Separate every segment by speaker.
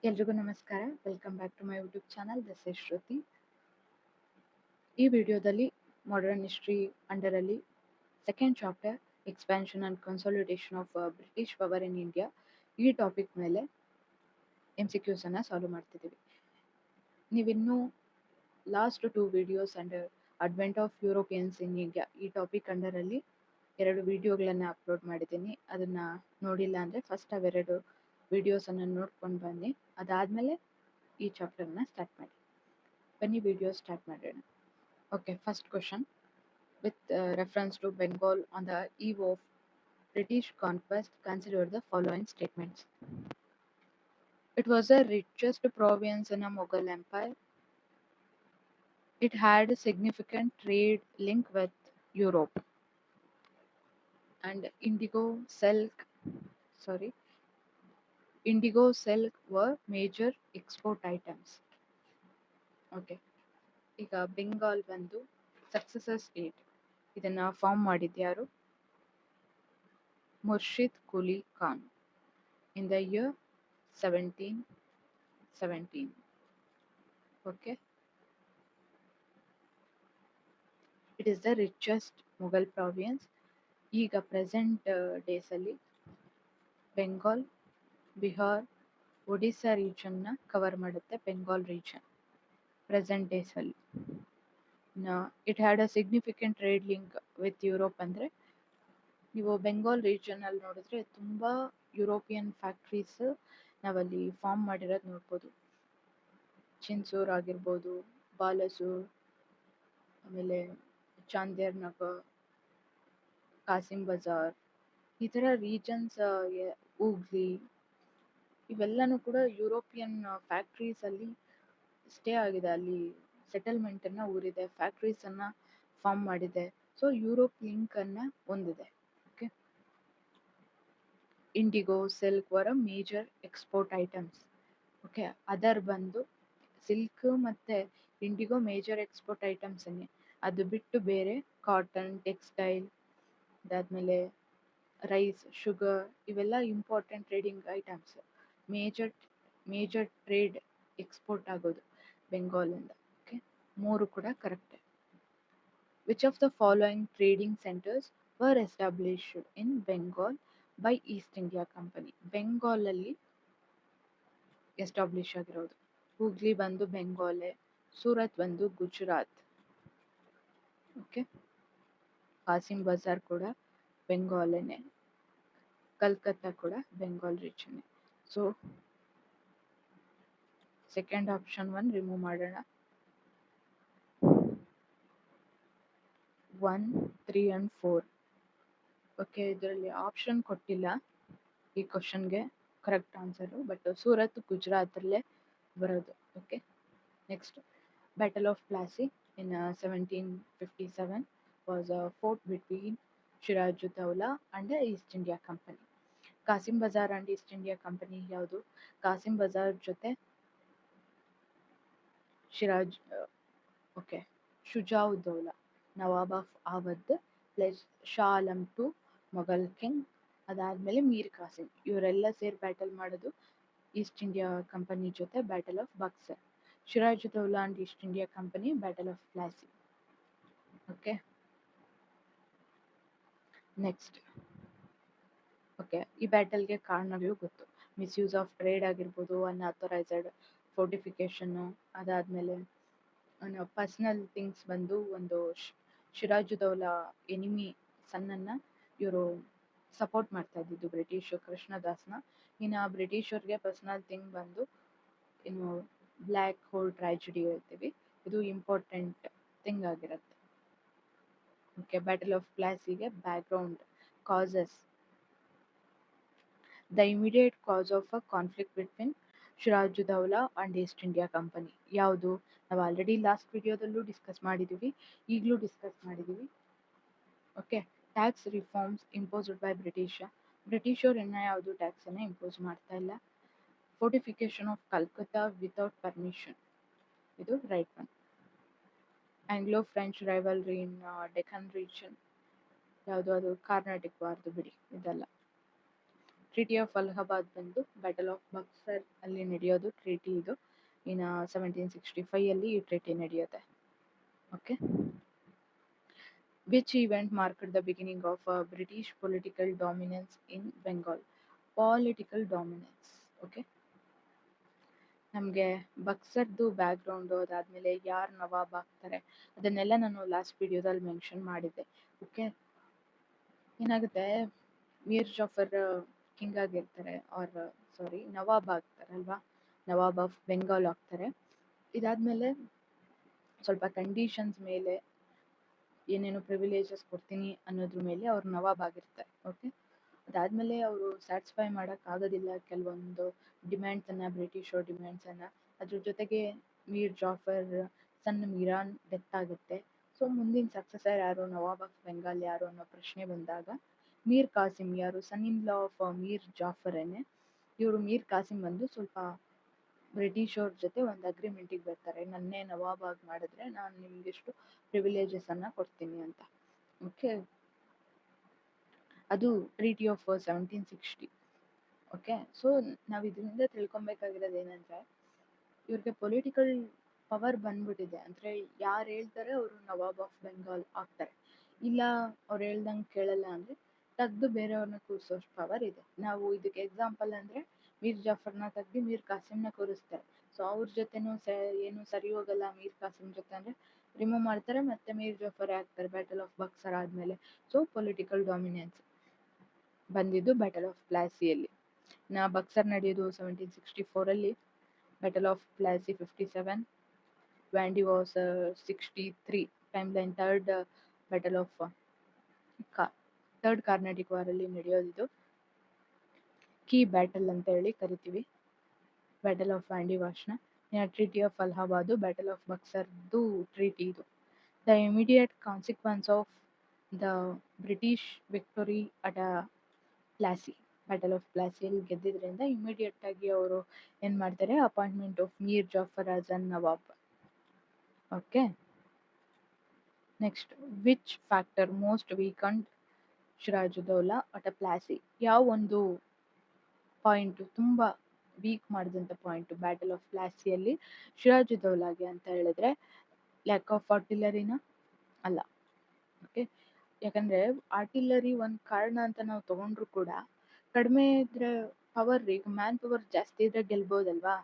Speaker 1: ಎಲ್ರಿಗೂ ನಮಸ್ಕಾರ. Welcome back to my YouTube channel. This is Shruti. ಈ ವಿಡಿಯೋದಲ್ಲಿ ಮಾಡರ್ನ್ ಹಿಸ್ಟ್ರಿ ಅಂಡರಲ್ಲಿ second chapter expansion and consolidation of British power in India ಈ topic ಮೇಲೆ MCQs ಅನ್ನ ಸಾಲ್ವ್ ಮಾಡ್ತಿದ್ದೀವಿ. ನೀವಿನ್ನೂ last 2 videos under advent of Europeans in India ಈ topic ಅಂಡರಲ್ಲಿ 2 ವಿಡಿಯೋಗಳನ್ನು ಅಪ್ಲೋಡ್ ಮಾಡಿದ್ದೀನಿ. ಅದನ್ನ ನೋಡಿಲ್ಲ ಅಂದರೆ ಫಸ್ಟ್ ಅವೆರಡು ವಿಡಿಯೋಸನ್ನು ನೋಡ್ಕೊಂಡು ಬನ್ನಿ. ಅದಾದಮೇಲೆ ಈ ಚಾಪ್ಟರ್ನ ಸ್ಟಾರ್ಟ್ ಮಾಡಿ. ಬನ್ನಿ ವಿಡಿಯೋ ಸ್ಟಾರ್ಟ್ ಮಾಡೋಣ. Okay, first question. With reference to Bengal on the eve of British conquest, consider the following statements. It was the richest province in a Mughal empire. It had a significant trade link with Europe. And indigo silk were major export items. Okay. ಈಗ ಬೆಂಗಾಲ್ ಬಂದು successor state. ಇದನ್ನ form ಮಾಡಿದ್ಯಾರು? Murshid Kuli Khan in the year 1717. Okay. It is the richest Mughal province. ಈಗ present days ಅಲ್ಲಿ Bengal, Bihar, Odisha ರೀಜನ್ನ cover ಮಾಡುತ್ತೆ Bengal region present days ಅಲ್ಲಿ. It had a significant trade link with Europe ಅಂದ್ರೆ ನೀವು ಬೆಂಗಾಲ್ ರೀಜನ್ ಅಲ್ಲಿ ನೋಡಿದ್ರೆ ತುಂಬಾ ಯುರೋಪಿಯನ್ ಫ್ಯಾಕ್ಟ್ರೀಸ್ ನಾವಲ್ಲಿ ಫಾರ್ಮ್ ಮಾಡಿರೋದು ನೋಡ್ಬೋದು. ಚಿನ್ಸೂರ್ ಆಗಿರ್ಬೋದು, ಬಾಲಸೂರ್, ಆಮೇಲೆ ಚಾಂದೇರ್ ನಗರ್, ಕಾಸಿಂ ಬಜಾರ್, ಈ ಥರ ರೀಜನ್ಸ್, ಹೂಗ್ಲಿ, ಇವೆಲ್ಲನೂ ಕೂಡ ಯುರೋಪಿಯನ್ ಫ್ಯಾಕ್ಟ್ರೀಸ್ ಅಲ್ಲಿ ಸ್ಟೇ ಆಗಿದೆ, ಅಲ್ಲಿ ಸೆಟಲ್ಮೆಂಟ್ ಅನ್ನ ಊರಿದೆ, ಫ್ಯಾಕ್ಟ್ರೀಸ್ ಅನ್ನ ಫಾರ್ಮ್ ಮಾಡಿದೆ. ಸೊ ಯುರೋಪ್ ಲಿಂಕ್ ಅನ್ನ ಹೊಂದಿದೆ. Okay. IndiGo, silk var major export items. Okay. Other ಬಂದು ಸಿಲ್ಕ್ ಮತ್ತೆ ಇಂಡಿಗೋ ಮೇಜರ್ ಎಕ್ಸ್ಪೋರ್ಟ್ ಐಟಮ್ಸ್ ಅನ್ನೇ. ಅದು ಬಿಟ್ಟು ಬೇರೆ ಕಾಟನ್, ಟೆಕ್ಸ್ಟೈಲ್, ಅದಾದ್ಮೇಲೆ ರೈಸ್, ಶುಗರ್, ಇವೆಲ್ಲ important trading items. Major trade export ಆಗೋದು ಬೆಂಗಾಲಿಂದ. ಓಕೆ. 3 ಕೂಡ correct. Which of the following trading centres var established in Bengal by East India company? Bengal ಅಲ್ಲಿ ಎಸ್ಟಾಬ್ಲಿಷ್ ಆಗಿರೋದು. ಹೂಗ್ಲಿ ಬಂದು ಬೆಂಗಾಲೆ, ಸೂರತ್ ಬಂದು ಗುಜರಾತ್. ಓಕೆ. ಕಾಸಿಂ ಬಜಾರ್ ಕೂಡ ಬೆಂಗಾಲೇನೆ, ಕಲ್ಕತ್ತಾ ಕೂಡ Bengal region. So second option 1 remove ಮಾಡೋಣ. 1, 3 and 4. ಓಕೆ. ಇದರಲ್ಲಿ ಆಪ್ಷನ್ ಕೊಟ್ಟಿಲ್ಲ ಈ ಕ್ವಶನ್ಗೆ correct answer, but Surat Gujarat ಅಲ್ಲೇ ಬರೋದು. Okay. Next, battle of Plassey in 1757 was a fought between Sirajuddaulah and East India Company. Kasim Bazar and East India Company ಯಾವುದು? ಕಾಸಿಂ ಬಜಾರ್ ಜೊತೆ Shujauddaulah, Nawab of Awadh plus Shah Alam to Mughal king, ಅದಾದ್ಮೇಲೆ ಮೀರ್ ಕಾಸಿಂ, ಇವರೆಲ್ಲ ಸೇರಿ ಬ್ಯಾಟಲ್ ಮಾಡೋದು ಈಸ್ಟ್ ಇಂಡಿಯಾ ಕಂಪನಿ ಜೊತೆ battle of Buxar. Sirajuddaulah and East India Company battle of Plassey. Okay. Next, okay, ಈ ಬ್ಯಾಟಲ್ಗೆ ಕಾರಣಗಳು ಗೊತ್ತು. ಮಿಸ್ಯೂಸ್ ಆಫ್ ಟ್ರೇಡ್ ಆಗಿರ್ಬೋದು, ಅನ್ಆಥರೈಸ್ಡ್ ಫೋರ್ಟಿಫಿಕೇಶನ್ನು, ಅದಾದ್ಮೇಲೆ ಪರ್ಸನಲ್ ಥಿಂಗ್ಸ್ ಬಂದು ಒಂದು ಸಿರಾಜುದ್ದೌಲಾ ಎನಿಮಿ ಸನ್ನನ್ನ ಇವರು ಸಪೋರ್ಟ್ ಮಾಡ್ತಾ ಇದ್ದಿದ್ದು ಬ್ರಿಟಿಷ್ ಕೃಷ್ಣದಾಸ್ನ. ಇನ್ನು ಬ್ರಿಟಿಷರ್ಗೆ ಪರ್ಸನಲ್ ಥಿಂಗ್ ಬಂದು ಇನ್ನು ಬ್ಲ್ಯಾಕ್ ಹೋಲ್ ಟ್ರಾಜಿಡಿ ಹೇಳ್ತೀವಿ, ಇದು ಇಂಪಾರ್ಟೆಂಟ್ ಥಿಂಗ್ ಆಗಿರುತ್ತೆ. ಓಕೆ. ಬ್ಯಾಟಲ್ ಆಫ್ ಪ್ಲಾಸಿಗೆ background causes. The immediate cause of a conflict between Sirajuddaulah and East India Company ಯಾವುದು? ನಾವು ಆಲ್ರೆಡಿ ಲಾಸ್ಟ್ ವಿಡಿಯೋದಲ್ಲೂ ಡಿಸ್ಕಸ್ ಮಾಡಿದ್ದೀವಿ, ಈಗಲೂ ಡಿಸ್ಕಸ್ ಮಾಡಿದ್ದೀವಿ. Okay. Tax reforms imposed by ಬ್ರಿಟಿಷರ್ ಇನ್ನ ಯಾವುದು ಟ್ಯಾಕ್ಸ್ ಅನ್ನ ಇಂಪೋಸ್ ಮಾಡ್ತಾ ಇಲ್ಲ. Fortification of Calcutta without permission, ಇದು right one. Anglo French rivalry in Deccan region ಯಾವುದು? ಅದು ಕಾರ್ನಾಟಿಕ್ ವಾರ್ದು ಬಿಡಿ, ಇದಲ್ಲ. ಟ್ರೀಟಿ ಆಫ್ ಅಲಹಾಬಾದ್ ಬಂದು ಬ್ಯಾಟಲ್ ಆಫ್ ಬಕ್ಸರ್ ಅಲ್ಲಿ ನಡೆಯೋದು ಟ್ರೀಟಿ ಇದು. ಇನ್ನು 1765 ಅಲ್ಲಿ ಈ ಟ್ರೀಟಿ ನಡೆಯುತ್ತೆ. Okay, which event marked the beginning of British political dominance in Bengal? Political dominance. Okay, ನಮಗೆ ಬಕ್ಸರ್ದು ಬ್ಯಾಕ್ಗ್ರೌಂಡು, ಅದಾದಮೇಲೆ ಯಾರು ನವಾಬ್ ಆಗ್ತಾರೆ ಅದನ್ನೆಲ್ಲ ನಾನು ಲಾಸ್ಟ್ ವಿಡಿಯೋದಲ್ಲಿ ಮೆನ್ಷನ್ ಮಾಡಿದ್ದೆ. ಓಕೆ, ಏನಾಗುತ್ತೆ, ಮೀರ್ ಜಾಫರ್ ಕಿಂಗ್ ಆಗಿರ್ತಾರೆ, ಸಾರಿ ನವಾಬ್ ಆಗ್ತಾರೆ ಅಲ್ವಾ, ನವಾಬ್ ಆಫ್ ಬೆಂಗಾಲ್ ಆಗ್ತಾರೆ. ಇದಾದ್ಮೇಲೆ ಸ್ವಲ್ಪ ಕಂಡೀಷನ್ಸ್ ಮೇಲೆ ಏನೇನು ಪ್ರಿವಿಲೇಜಸ್ ಕೊಡ್ತೀನಿ ಅನ್ನೋದ್ರ ಮೇಲೆ ಅವ್ರು ನವಾಬ್ ಆಗಿರ್ತಾರೆ. ಓಕೆ, ಅದಾದ್ಮೇಲೆ ಅವರು ಸ್ಯಾಟಿಸ್ಫೈ ಮಾಡೋಕ್ಕಾಗೋದಿಲ್ಲ ಕೆಲವೊಂದು ಡಿಮ್ಯಾಂಡ್ಸನ್ನು, ಬ್ರಿಟಿಷರ್ ಡಿಮ್ಯಾಂಡ್ಸನ್ನು. ಅದ್ರ ಜೊತೆಗೆ ಮೀರ್ ಜಾಫರ್ ಸನ್ ಮೀರಾನ್ ಡೆತ್ ಆಗುತ್ತೆ. ಸೊ ಮುಂದಿನ ಸಕ್ಸಸರ್ ಯಾರು, ನವಾಬ್ ಆಫ್ ಬೆಂಗಾಲ್ ಯಾರು ಅನ್ನೋ ಪ್ರಶ್ನೆ ಬಂದಾಗ ಮೀರ್ ಕಾಸಿಂ, ಯಾರು ಸನ್ ಇನ್ ಲಾ ಆಫ್ ಮೀರ್ ಜಾಫರೇನೆ, ಇವರು ಮೀರ್ ಕಾಸಿಂ ಬಂದು ಸ್ವಲ್ಪ ಬ್ರಿಟಿಷ್ ಅವ್ರ ಜೊತೆ ಒಂದು ಅಗ್ರಿಮೆಂಟಿಗೆ ಬರ್ತಾರೆ, ನನ್ನೇ ನವಾಬ್ ಆಗಿ ಮಾಡಿದ್ರೆ ನಾನು ನಿಮ್ಗೆಷ್ಟು ಪ್ರಿವಿಲೇಜಸ್ ಅನ್ನ ಕೊಡ್ತೀನಿ ಅಂತ. ಓಕೆ, ಅದು ಟ್ರೀಟಿ ಆಫ್ 1760. ಓಕೆ, ಸೊ ನಾವು ಇದರಿಂದ ತಿಳ್ಕೊಬೇಕಾಗಿರೋದು ಏನಂದ್ರೆ, ಇವ್ರಿಗೆ ಪೊಲಿಟಿಕಲ್ ಪವರ್ ಬಂದ್ಬಿಟ್ಟಿದೆ. ಅಂದರೆ ಯಾರು ಹೇಳ್ತಾರೆ ಅವರು ನವಾಬ್ ಆಫ್ ಬೆಂಗಾಲ್ ಆಗ್ತಾರೆ, ಇಲ್ಲ ಅವ್ರು ಹೇಳ್ದಂಗೆ ಕೇಳಲ್ಲ ಅಂದರೆ ತೆಗೆದು ಬೇರೆಯವ್ರನ್ನ ಕೂರಿಸೋಷ್ಟು ಪವರ್ ಇದೆ. ನಾವು ಇದಕ್ಕೆ ಎಕ್ಸಾಂಪಲ್ ಅಂದರೆ ಮೀರ್ ಜಾಫರ್ನ ತೆಗ್ದು ಮೀರ್ ಕಾಸಿಂನ ಕೂರಿಸ್ತಾರೆ. ಸೊ ಅವ್ರ ಜೊತೆನೂ ಏನು ಸರಿ ಹೋಗಲ್ಲ ಮೀರ್ ಕಾಸಿಂ ಜೊತೆ ಅಂದರೆ ರಿಮೂವ್ ಮಾಡ್ತಾರೆ, ಮತ್ತೆ ಮೀರ್ ಜಾಫರ್ ಆಗ್ತಾರೆ ಬ್ಯಾಟಲ್ ಆಫ್ ಬಕ್ಸರ್ ಆದಮೇಲೆ. ಸೊ ಪೊಲಿಟಿಕಲ್ ಡಾಮಿನೆನ್ಸ್ ಬಂದಿದ್ದು ಬ್ಯಾಟಲ್ ಆಫ್ ಪ್ಲಾಸಿಯಲ್ಲಿ. ಬಕ್ಸರ್ ನಡೆಯೋದು 1764 battle of Plassey 57, Wandiwash 63, timeline third battle of third Carnatic ವಾರಲ್ಲಿ ನಡೆಯೋದಿದು. ಕೀ ಬ್ಯಾಟಲ್ ಅಂತ ಹೇಳಿ ಕರಿತೀವಿ ಬ್ಯಾಟಲ್ ಆಫ್ ವ್ಯಾಂಡಿ ವಾಶ್ನ. Treaty of Allahabad, battle of ಬಕ್ಸರ್ದು ಟ್ರೀಟಿ ಇದು. The immediate consequence of the British victory at Plassey, battle of ಪ್ಲಾಸಿಯಲ್ಲಿ ಗೆದ್ದಿದ್ರಿಂದ ಇಮಿಡಿಯೇಟ್ ಆಗಿ ಅವರು ಏನು ಮಾಡ್ತಾರೆ, appointment of Mir Jafar as an Nawab. Okay, next, which factor most weakened Sirajuddaulah at Plassey? ಯಾವ ಒಂದು ಪಾಯಿಂಟ್ ತುಂಬಾ ವೀಕ್ ಮಾಡಿದಂಥ ಪಾಯಿಂಟ್ ಬ್ಯಾಟಲ್ ಆಫ್ ಪ್ಲಾಸಿಯಲ್ಲಿ ಸಿರಾಜುದ್ದೌಲಾಗೆ ಅಂತ ಹೇಳಿದ್ರೆ ಲ್ಯಾಕ್ ಆಫ್ ಆರ್ಟಿಲರಿನ ಅಲ್ಲ. ಓಕೆ, ಯಾಕಂದ್ರೆ ಆರ್ಟಿಲರಿ ಒಂದು ಕಾರಣ ಅಂತ ನಾವು ತಗೊಂಡ್ರು ಕೂಡ ಕಡಿಮೆ ಇದ್ರೆ ಪವರ್, ಈಗ ಮ್ಯಾನ್ ಪವರ್ ಜಾಸ್ತಿ ಇದ್ರೆ ಗೆಲ್ಬೋದಲ್ವಾ.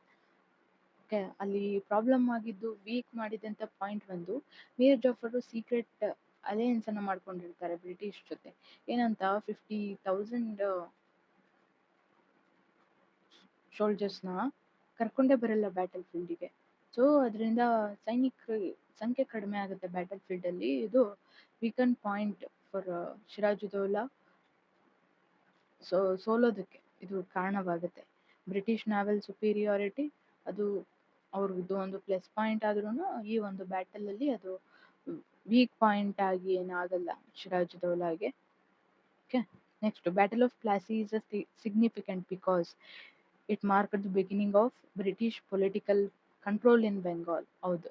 Speaker 1: ಓಕೆ, ಅಲ್ಲಿ ಪ್ರಾಬ್ಲಮ್ ಆಗಿದ್ದು ವೀಕ್ ಮಾಡಿದಂಥ ಪಾಯಿಂಟ್ ಒಂದು ಮೀರ್ ಜಾಫರ್ ಸೀಕ್ರೆಟ್ ಅಲಯನ್ಸ್ ಅನ್ನ ಮಾಡ್ಕೊಂಡಿರ್ತಾರೆ ಬ್ರಿಟಿಷ್ ಜೊತೆ. ಏನಂತ, 50,000 ಸೋಲ್ಜರ್ಸ್ನ ಕರ್ಕೊಂಡೇ ಬರಲ್ಲ ಬ್ಯಾಟಲ್ ಫೀಲ್ಡಿಗೆ. ಸೊ ಅದರಿಂದ ಸೈನಿಕರ ಸಂಖ್ಯೆ ಕಡಿಮೆ ಆಗುತ್ತೆ ಬ್ಯಾಟಲ್ ಫೀಲ್ಡಲ್ಲಿ. ಇದು ವೀಕನ್ ಪಾಯಿಂಟ್ ಫಾರ್ ಸಿರಾಜುದ್ದೌಲಾ ಸೋಲೋದಕ್ಕೆ ಇದು ಕಾರಣವಾಗುತ್ತೆ. ಬ್ರಿಟಿಷ್ ನಾವಲ್ ಸುಪೀರಿಯಾರಿಟಿ ಅದು ಅವ್ರದ್ದು ಒಂದು ಪ್ಲಸ್ ಪಾಯಿಂಟ್ ಆದ್ರೂ ಈ ಒಂದು ಬ್ಯಾಟಲಲ್ಲಿ ಅದು ವೀಕ್ ಪಾಯಿಂಟ್ ಆಗಿ ಏನಾಗಲ್ಲ ಸಿರಾಜುದ್ದೌಲಾಗೆ. Okay, next, battle of Plassey is significant because it mark the beginning of British political control in Bengal. ಹೌದು,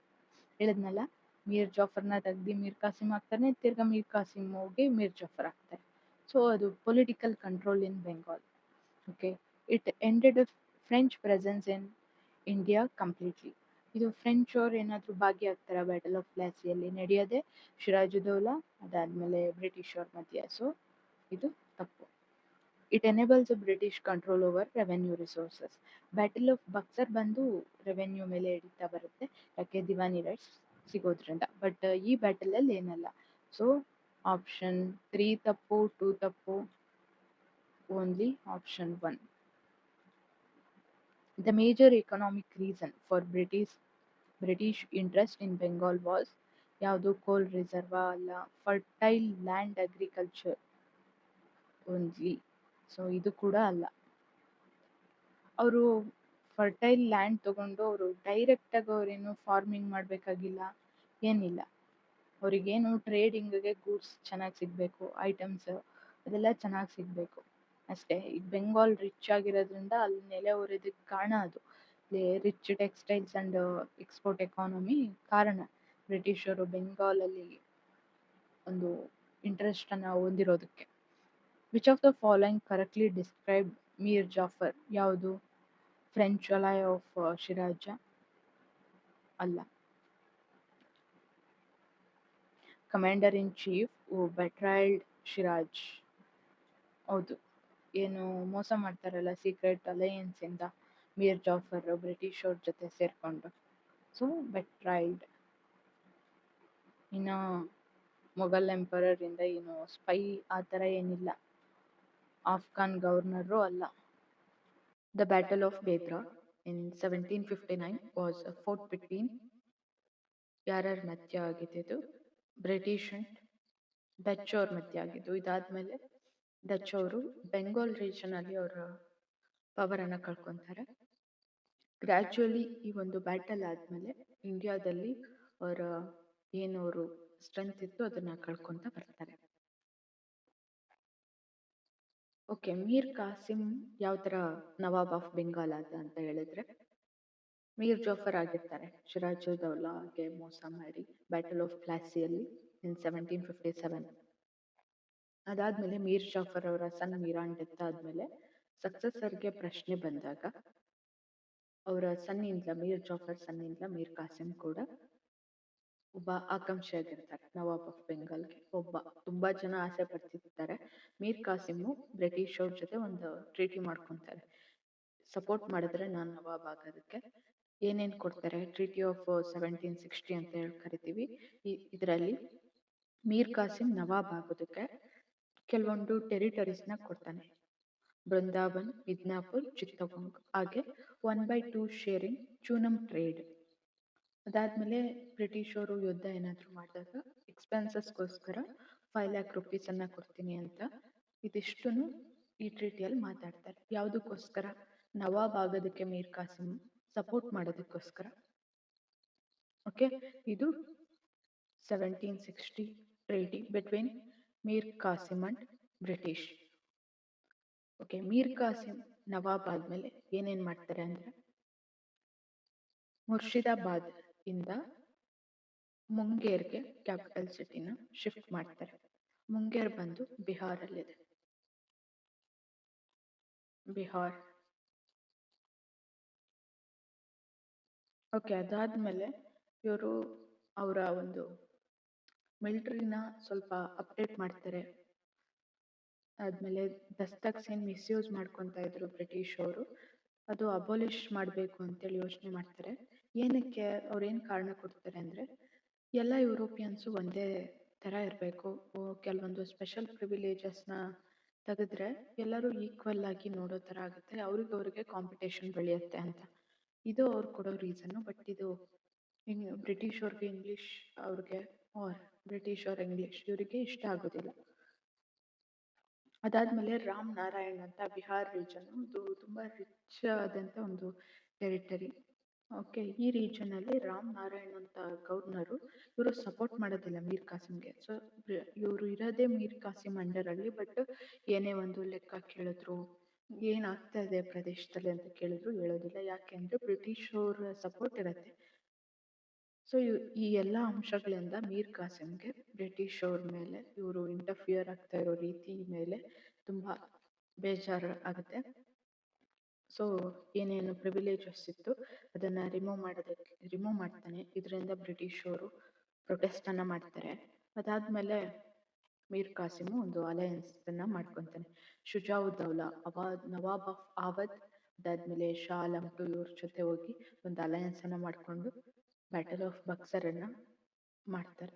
Speaker 1: ಹೇಳಿದ್ನಲ್ಲ, ಮೀರ್ ಜಾಫರ್ನ ತೆಗ್ದು ಮೀರ್ ಕಾಸಿಂ ಆಗ್ತಾನೆ, ತಿರ್ಗಾ ಮೀರ್ ಕಾಸಿಂ ಹೋಗಿ ಮೀರ್ ಜಾಫರ್ ಆಗ್ತಾರೆ. ಸೊ ಅದು political control in Bengal. Okay, it ended French presence in India completely. ಇದು ಫ್ರೆಂಚ್ ಅವ್ರು ಏನಾದರೂ ಭಾಗಿಯಾಗ್ತಾರೆ ಬ್ಯಾಟಲ್ ಆಫ್ ಪ್ಲಾಸಿಯಲ್ಲಿ, ನಡೆಯೋದೆ ಸಿರಾಜುದ್ದೌಲಾ ಅದಾದಮೇಲೆ ಬ್ರಿಟಿಷ್ ಅವ್ರ ಮಧ್ಯೆ. ಸೊ ಇದು ತಪ್ಪು. It enables British control over revenue resources. Battle of Buxar ಬಂದು ರೆವೆನ್ಯೂ ಮೇಲೆ ಹಿಡಿತಾ ಬರುತ್ತೆ, ಯಾಕೆ ದಿವಾನಿ ರೈಟ್ಸ್ ಸಿಗೋದ್ರಿಂದ. ಬಟ್ ಈ ಬ್ಯಾಟಲಲ್ಲಿ ಏನಲ್ಲ. ಸೊ ಆಪ್ಷನ್ 3 ತಪ್ಪು, 2 ತಪ್ಪು, only option 1. The major economic reason for British interest in Bengal was ಯಾವುದು, ಕೋಲ್ ರಿಸರ್ವಾ ಅಲ್ಲ, fertile land agriculture only. So ಇದು ಕೂಡ ಅಲ್ಲ. ಅವರು ಫರ್ಟೈಲ್ ಲ್ಯಾಂಡ್ ತಗೊಂಡು ಅವರು ಡೈರೆಕ್ಟಾಗಿ ಅವರೇನು ಫಾರ್ಮಿಂಗ್ ಮಾಡಬೇಕಾಗಿಲ್ಲ, ಏನಿಲ್ಲ. ಅವರಿಗೇನು ಟ್ರೇಡಿಂಗ್ಗೆ ಗೂಡ್ಸ್ ಚೆನ್ನಾಗಿ ಸಿಗಬೇಕು, ಐಟಮ್ಸ್ ಅದೆಲ್ಲ ಚೆನ್ನಾಗಿ ಸಿಗಬೇಕು ಅಷ್ಟೇ. ಈಗ ಬೆಂಗಾಲ್ ರಿಚ್ ಆಗಿರೋದ್ರಿಂದ ಅಲ್ಲಿ ನೆಲೆ ಊರಿದ್ದಕ್ಕೆ ಕಾರಣ ಅದು. Rich textiles and export economy ಕಾರಣ ಬ್ರಿಟಿಷರು ಬೆಂಗಾಲಲ್ಲಿ ಒಂದು ಇಂಟ್ರೆಸ್ಟನ್ನು ಹೊಂದಿರೋದಕ್ಕೆ. Which of the following correctly describe Mir Jafar ಯಾವುದು? ಫ್ರೆಂಚ್ ಅಲಾಯ್ ಆಫ್ ಶಿರಾಜ ಅಲ್ಲ. Commander in chief betrayed Siraj. ಹೌದು. ಏನು ಮೋಸ ಮಾಡ್ತಾರಲ್ಲ ಸೀಕ್ರೆಟ್ ಅಲಯನ್ಸ್ ಇಂದ ಮೀರ್ ಜಾಫರ್ ಬ್ರಿಟಿಷ್ ಅವ್ರ ಜೊತೆ ಸೇರ್ಕೊಂಡು, ಸೊ ಬೆಟ್ರಾಯ್ಡ್. ಇನ್ನು ಮೊಘಲ್ ಎಂಪರರ್ ಇಂದ ಏನು ಸ್ಪೈ ಆ ಥರ ಏನಿಲ್ಲ, ಆಫ್ಘಾನ್ ಗವರ್ನರು ಅಲ್ಲ. The battle of Bedara in 1759 was a fought between ಯಾರ್ಯಾರ ಮಧ್ಯ ಆಗಿದ್ದು? ಬ್ರಿಟಿಷ್ ಅಂಡ್ ಡಚ್ ಅವ್ರ ಮಧ್ಯ ಆಗಿದ್ದು. ಇದಾದ್ಮೇಲೆ ಡಚ್ ಅವರು ಬೆಂಗಾಲ್ ರೀಜನ್ ಅಲ್ಲಿ ಅವರ ಪವರ್ ಅನ್ನ ಕಳ್ಕೊಂತಾರೆ. ಗ್ರಾಜುವಲಿ ಈ ಒಂದು ಬ್ಯಾಟಲ್ ಆದ್ಮೇಲೆ ಇಂಡಿಯಾದಲ್ಲಿ ಅವರ ಏನವರು ಸ್ಟ್ರೆಂತ್ ಇತ್ತು ಅದನ್ನ ಕಳ್ಕೊಂತ ಬರ್ತಾರೆ. ಓಕೆ, ಮೀರ್ ಕಾಸಿಂ ಯಾವ ತರ ನವಾಬ್ ಆಫ್ ಬೆಂಗಾಲ್ ಆದ ಅಂತ ಹೇಳಿದ್ರೆ, ಮೀರ್ ಜಾಫರ್ ಆಗಿರ್ತಾರೆ ಸಿರಾಜುದ್ದೌಲಾಗೆ ಮೋಸ ಮಾಡಿ ಬ್ಯಾಟಲ್ ಆಫ್ ಪ್ಲಾಸಿಯಲ್ಲಿ ಇನ್ 1757. ಅದಾದ್ಮೇಲೆ ಮೀರ್ ಜಾಫರ್ ಅವರ ಸನ್ ಮೀರಾನ್ ಡೆತ್ ಆದ್ಮೇಲೆ ಸಕ್ಸಸರ್ಗೆ ಪ್ರಶ್ನೆ ಬಂದಾಗ ಅವರ ಸನ್ನಿಂದ ಮೀರ್ ಜಾಫರ್ ಸನ್ನಿಂದ ಮೀರ್ ಕಾಸಿಂ ಕೂಡ ಒಬ್ಬ ಆಕಾಂಕ್ಷಿ ಆಗಿರ್ತಾರೆ ನವಾಬ್ ಆಫ್ ಬೆಂಗಾಲ್ಗೆ. ತುಂಬಾ ಜನ ಆಸೆ ಪಡ್ತಿರ್ತಾರೆ. ಮೀರ್ ಕಾಸಿಮು ಬ್ರಿಟಿಷ್ ಅವ್ರ ಜೊತೆ ಒಂದು ಟ್ರೀಟಿ ಮಾಡ್ಕೊಂತಾರೆ, ಸಪೋರ್ಟ್ ಮಾಡಿದ್ರೆ ನಾನು ನವಾಬ್ ಆಗೋದಕ್ಕೆ. ಏನೇನ್ ಕೊಡ್ತಾರೆ? ಟ್ರೀಟಿ ಆಫ್ 1760 ಅಂತ ಹೇಳಿ ಕರಿತೀವಿ. ಇದರಲ್ಲಿ ಮೀರ್ ಕಾಸಿಂ ನವಾಬ್ ಆಗೋದಕ್ಕೆ ಕೆಲವೊಂದು ಟೆರಿಟರೀಸ್ನ ಕೊಡ್ತಾನೆ. ಬೃಂದಾವನ್, ಮಿದ್ನಾಪುರ್, ಚಿತ್ತಗೋಂಗ್, ಹಾಗೆ 1/2 ಶೇರ್ ಇನ್ ಚೂನಮ್ ಟ್ರೇಡ್. ಅದಾದ್ಮೇಲೆ ಬ್ರಿಟಿಷ್ ಅವರು ಯುದ್ಧ ಏನಾದ್ರು ಮಾಡಿದಾಗ ಎಕ್ಸ್ಪೆನ್ಸಸ್ಗೋಸ್ಕರ 5 ಲ್ಯಾಕ್ ರುಪೀಸ್ ಅನ್ನ ಕೊಡ್ತೀನಿ ಅಂತ ಇದಿಷ್ಟನ್ನು ಈ ಟ್ರೀಟಿಯಲ್ಲಿ ಮಾತಾಡ್ತಾರೆ. ಯಾವುದಕ್ಕೋಸ್ಕರ? ನವಾಬ್ ಆಗೋದಕ್ಕೆ ಮೀರ್ ಕಾಸಿಂ ಸಪೋರ್ಟ್ ಮಾಡೋದಕ್ಕೋಸ್ಕರ. ಓಕೆ, ಇದು 1760 treaty between Mir Qasim and British. Okay, Mir Qasim Nawab ಆದ್ಮೇಲೆ ಏನೇನ್ ಮಾಡ್ತಾರೆ ಅಂದ್ರೆ, ಮುರ್ಷಿದಾಬಾದ್ ಇಂದ ಮುಂಗೇರ್ಗೆ ಕ್ಯಾಪಿಟಲ್ ಸಿಟಿನ ಶಿಫ್ಟ್ ಮಾಡ್ತಾರೆ. ಮುಂಗೇರ್ ಬಂದು ಬಿಹಾರಲ್ಲಿದೆ. ಬಿಹಾರ್. ಓಕೆ, ಅದಾದ್ಮೇಲೆ ಇವರು ಅವರ ಒಂದು ಮಿಲಿಟರಿನ ಸ್ವಲ್ಪ ಅಪ್ಡೇಟ್ ಮಾಡ್ತಾರೆ. ಆದ್ಮೇಲೆ ದಸ್ತಕ್ಸ್ ಏನ್ ಮಿಸ್ಯೂಸ್ ಮಾಡ್ಕೊತಾ ಇದ್ರು ಬ್ರಿಟಿಷ್ ಅವರು, ಅದು ಅಬೋಲಿಷ್ ಮಾಡಬೇಕು ಅಂತೇಳಿ ಯೋಚನೆ ಮಾಡ್ತಾರೆ. ಏನಕ್ಕೆ ಅವ್ರೇನ್ ಕಾರಣ ಕೊಡ್ತಾರೆ ಅಂದ್ರೆ, ಎಲ್ಲ ಯುರೋಪಿಯನ್ಸು ಒಂದೇ ತರ ಇರಬೇಕು, ಕೆಲವೊಂದು ಸ್ಪೆಷಲ್ ಪ್ರಿವಿಲೇಜಸ್ನ ತೆಗೆದ್ರೆ ಎಲ್ಲರೂ ಈಕ್ವಲ್ ಆಗಿ ನೋಡೋ ತರ ಆಗುತ್ತೆ, ಅವ್ರಿಗೆ ಕಾಂಪಿಟೇಷನ್ ಬೆಳೆಯುತ್ತೆ ಅಂತ. ಇದು ಅವ್ರು ಕೊಡೋ ರೀಸನ್ನು. ಬಟ್ ಇದು ಬ್ರಿಟಿಷ್ ಅವ್ರಿಗೆ ಇಂಗ್ಲಿಷ್ ಅವ್ರಿಗೆ ಬ್ರಿಟಿಷ್ ಅವ್ರ ಇಂಗ್ಲಿಷ್ ಇವರಿಗೆ ಇಷ್ಟ ಆಗೋದಿಲ್ಲ. ಅದಾದ್ಮೇಲೆ ರಾಮ್ ನಾರಾಯಣ್ ಅಂತ ಬಿಹಾರ್ ರೀಜನ್, ಇದು ತುಂಬಾ ರಿಚ್ ಆದಂತ ಒಂದು ಟೆರಿಟರಿ. ಓಕೆ, ಈ ರೀಜನ್ ಅಲ್ಲಿ ರಾಮ್ ನಾರಾಯಣ್ ಅಂತ ಗವರ್ನರು, ಇವರು ಸಪೋರ್ಟ್ ಮಾಡೋದಿಲ್ಲ ಮೀರ್ ಕಾಸಿಂಗೆ. ಸೊ ಇವರು ಇರೋದೇ ಮೀರ್ ಕಾಸಿಂ ಅಂಡರ್ ಅಲ್ಲಿ. ಬಟ್ ಏನೇ ಒಂದು ಲೆಕ್ಕ ಕೇಳಿದ್ರು, ಏನಾಗ್ತಾ ಇದೆ ಪ್ರದೇಶದಲ್ಲಿ ಅಂತ ಕೇಳಿದ್ರು ಹೇಳೋದಿಲ್ಲ. ಯಾಕೆ ಅಂದ್ರೆ ಬ್ರಿಟಿಷ್ ಅವ್ರ ಸಪೋರ್ಟ್ ಇರತ್ತೆ. ಸೊ ಈ ಎಲ್ಲ ಅಂಶಗಳಿಂದ ಮೀರ್ ಕಾಸಿಂಗೆ ಬ್ರಿಟಿಷ್ ಅವ್ರ ಮೇಲೆ ಇವರು ಇಂಟರ್ಫಿಯರ್ ಆಗ್ತಾ ಇರೋ ರೀತಿ ಮೇಲೆ ತುಂಬಾ ಬೇಜಾರು ಆಗುತ್ತೆ. ಸೊ ಏನೇನು ಪ್ರಿವಿಲೇಜಸ್ ಇತ್ತು ಅದನ್ನ ರಿಮೂವ್ ಮಾಡ್ತಾನೆ. ಇದರಿಂದ ಬ್ರಿಟಿಷ್ ಅವರು ಪ್ರೊಟೆಸ್ಟ್ ಅನ್ನ ಮಾಡ್ತಾರೆ. ಅದಾದ್ಮೇಲೆ ಮೀರ್ ಕಾಸಿಮು ಒಂದು ಅಲಯನ್ಸ್ ಅನ್ನ ಮಾಡ್ಕೊಂತಾನೆ. ಶುಜಾವುದ್ದೌಲಾ ನವಾಬ್ ಆಫ್ ಅವಧ್, ಅದಾದ್ಮೇಲೆ ಶಾ ಆಲಂ ಟು ಇವ್ರ ಜೊತೆ ಹೋಗಿ ಒಂದು ಅಲಯನ್ಸ್ ಅನ್ನ ಮಾಡ್ಕೊಂಡು ಬ್ಯಾಟಲ್ ಆಫ್ ಬಕ್ಸರ್ ಅನ್ನ ಮಾಡ್ತಾರೆ.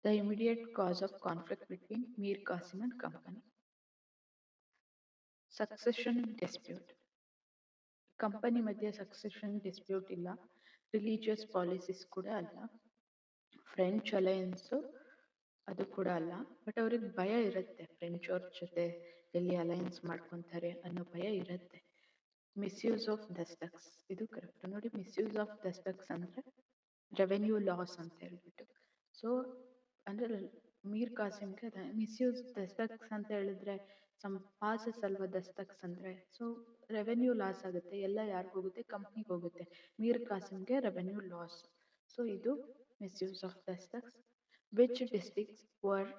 Speaker 1: The immediate cause of conflict between Mir Qasim and company. Succession dispute. Company ಮಧ್ಯೆ ಸಕ್ಸೆಷನ್ ಡಿಸ್ಪ್ಯೂಟ್ ಇಲ್ಲ, ರಿಲಿಜಿಯಸ್ ಪಾಲಿಸೀಸ್ ಕೂಡ ಅಲ್ಲ, ಫ್ರೆಂಚ್ ಅಲಯನ್ಸ್ ಅದು ಕೂಡ ಅಲ್ಲ. ಬಟ್ ಅವ್ರಿಗೆ ಭಯ ಇರುತ್ತೆ, ಫ್ರೆಂಚ್ ಅವ್ರ ಜೊತೆ ಎಲ್ಲಿ ಅಲಯನ್ಸ್ ಮಾಡ್ಕೊಂತಾರೆ ಅನ್ನೋ ಭಯ ಇರುತ್ತೆ. ಮಿಸ್ಯೂಸ್ ಆಫ್ ದಸ್ತಕ್ಸ್, ಇದು ಕರೆಕ್ಟ್ ನೋಡಿ. ಮಿಸ್ಯೂಸ್ ಆಫ್ ದಸ್ತಕ್ಸ್ ಅಂದ್ರೆ ರೆವೆನ್ಯೂ ಲಾಸ್ ಅಂತ ಹೇಳ್ಬಿಟ್ಟು. ಸೊ ಅಂದ್ರೆ ಮೀರ್ ಕಾಸಿಂಗೆ ಮಿಸ್ಯೂಸ್ ದಸ್ತಕ್ಸ್ ಅಂತ ಹೇಳಿದ್ರೆ ಪಾಸಸ್ ಅಲ್ವಾ ದಸ್ತಕ್ಸ್ ಅಂದ್ರೆ. ಸೊ ರೆವೆನ್ಯೂ ಲಾಸ್ ಆಗುತ್ತೆ, ಎಲ್ಲ ಯಾರಿಗ ಹೋಗುತ್ತೆ? ಕಂಪ್ನಿಗೆ ಹೋಗುತ್ತೆ. ಮೀರ್ ಕಾಸಿಂಗೆ ರೆವೆನ್ಯೂ ಲಾಸ್. ಸೊ ಇದು misuse of dastaks. Which districts were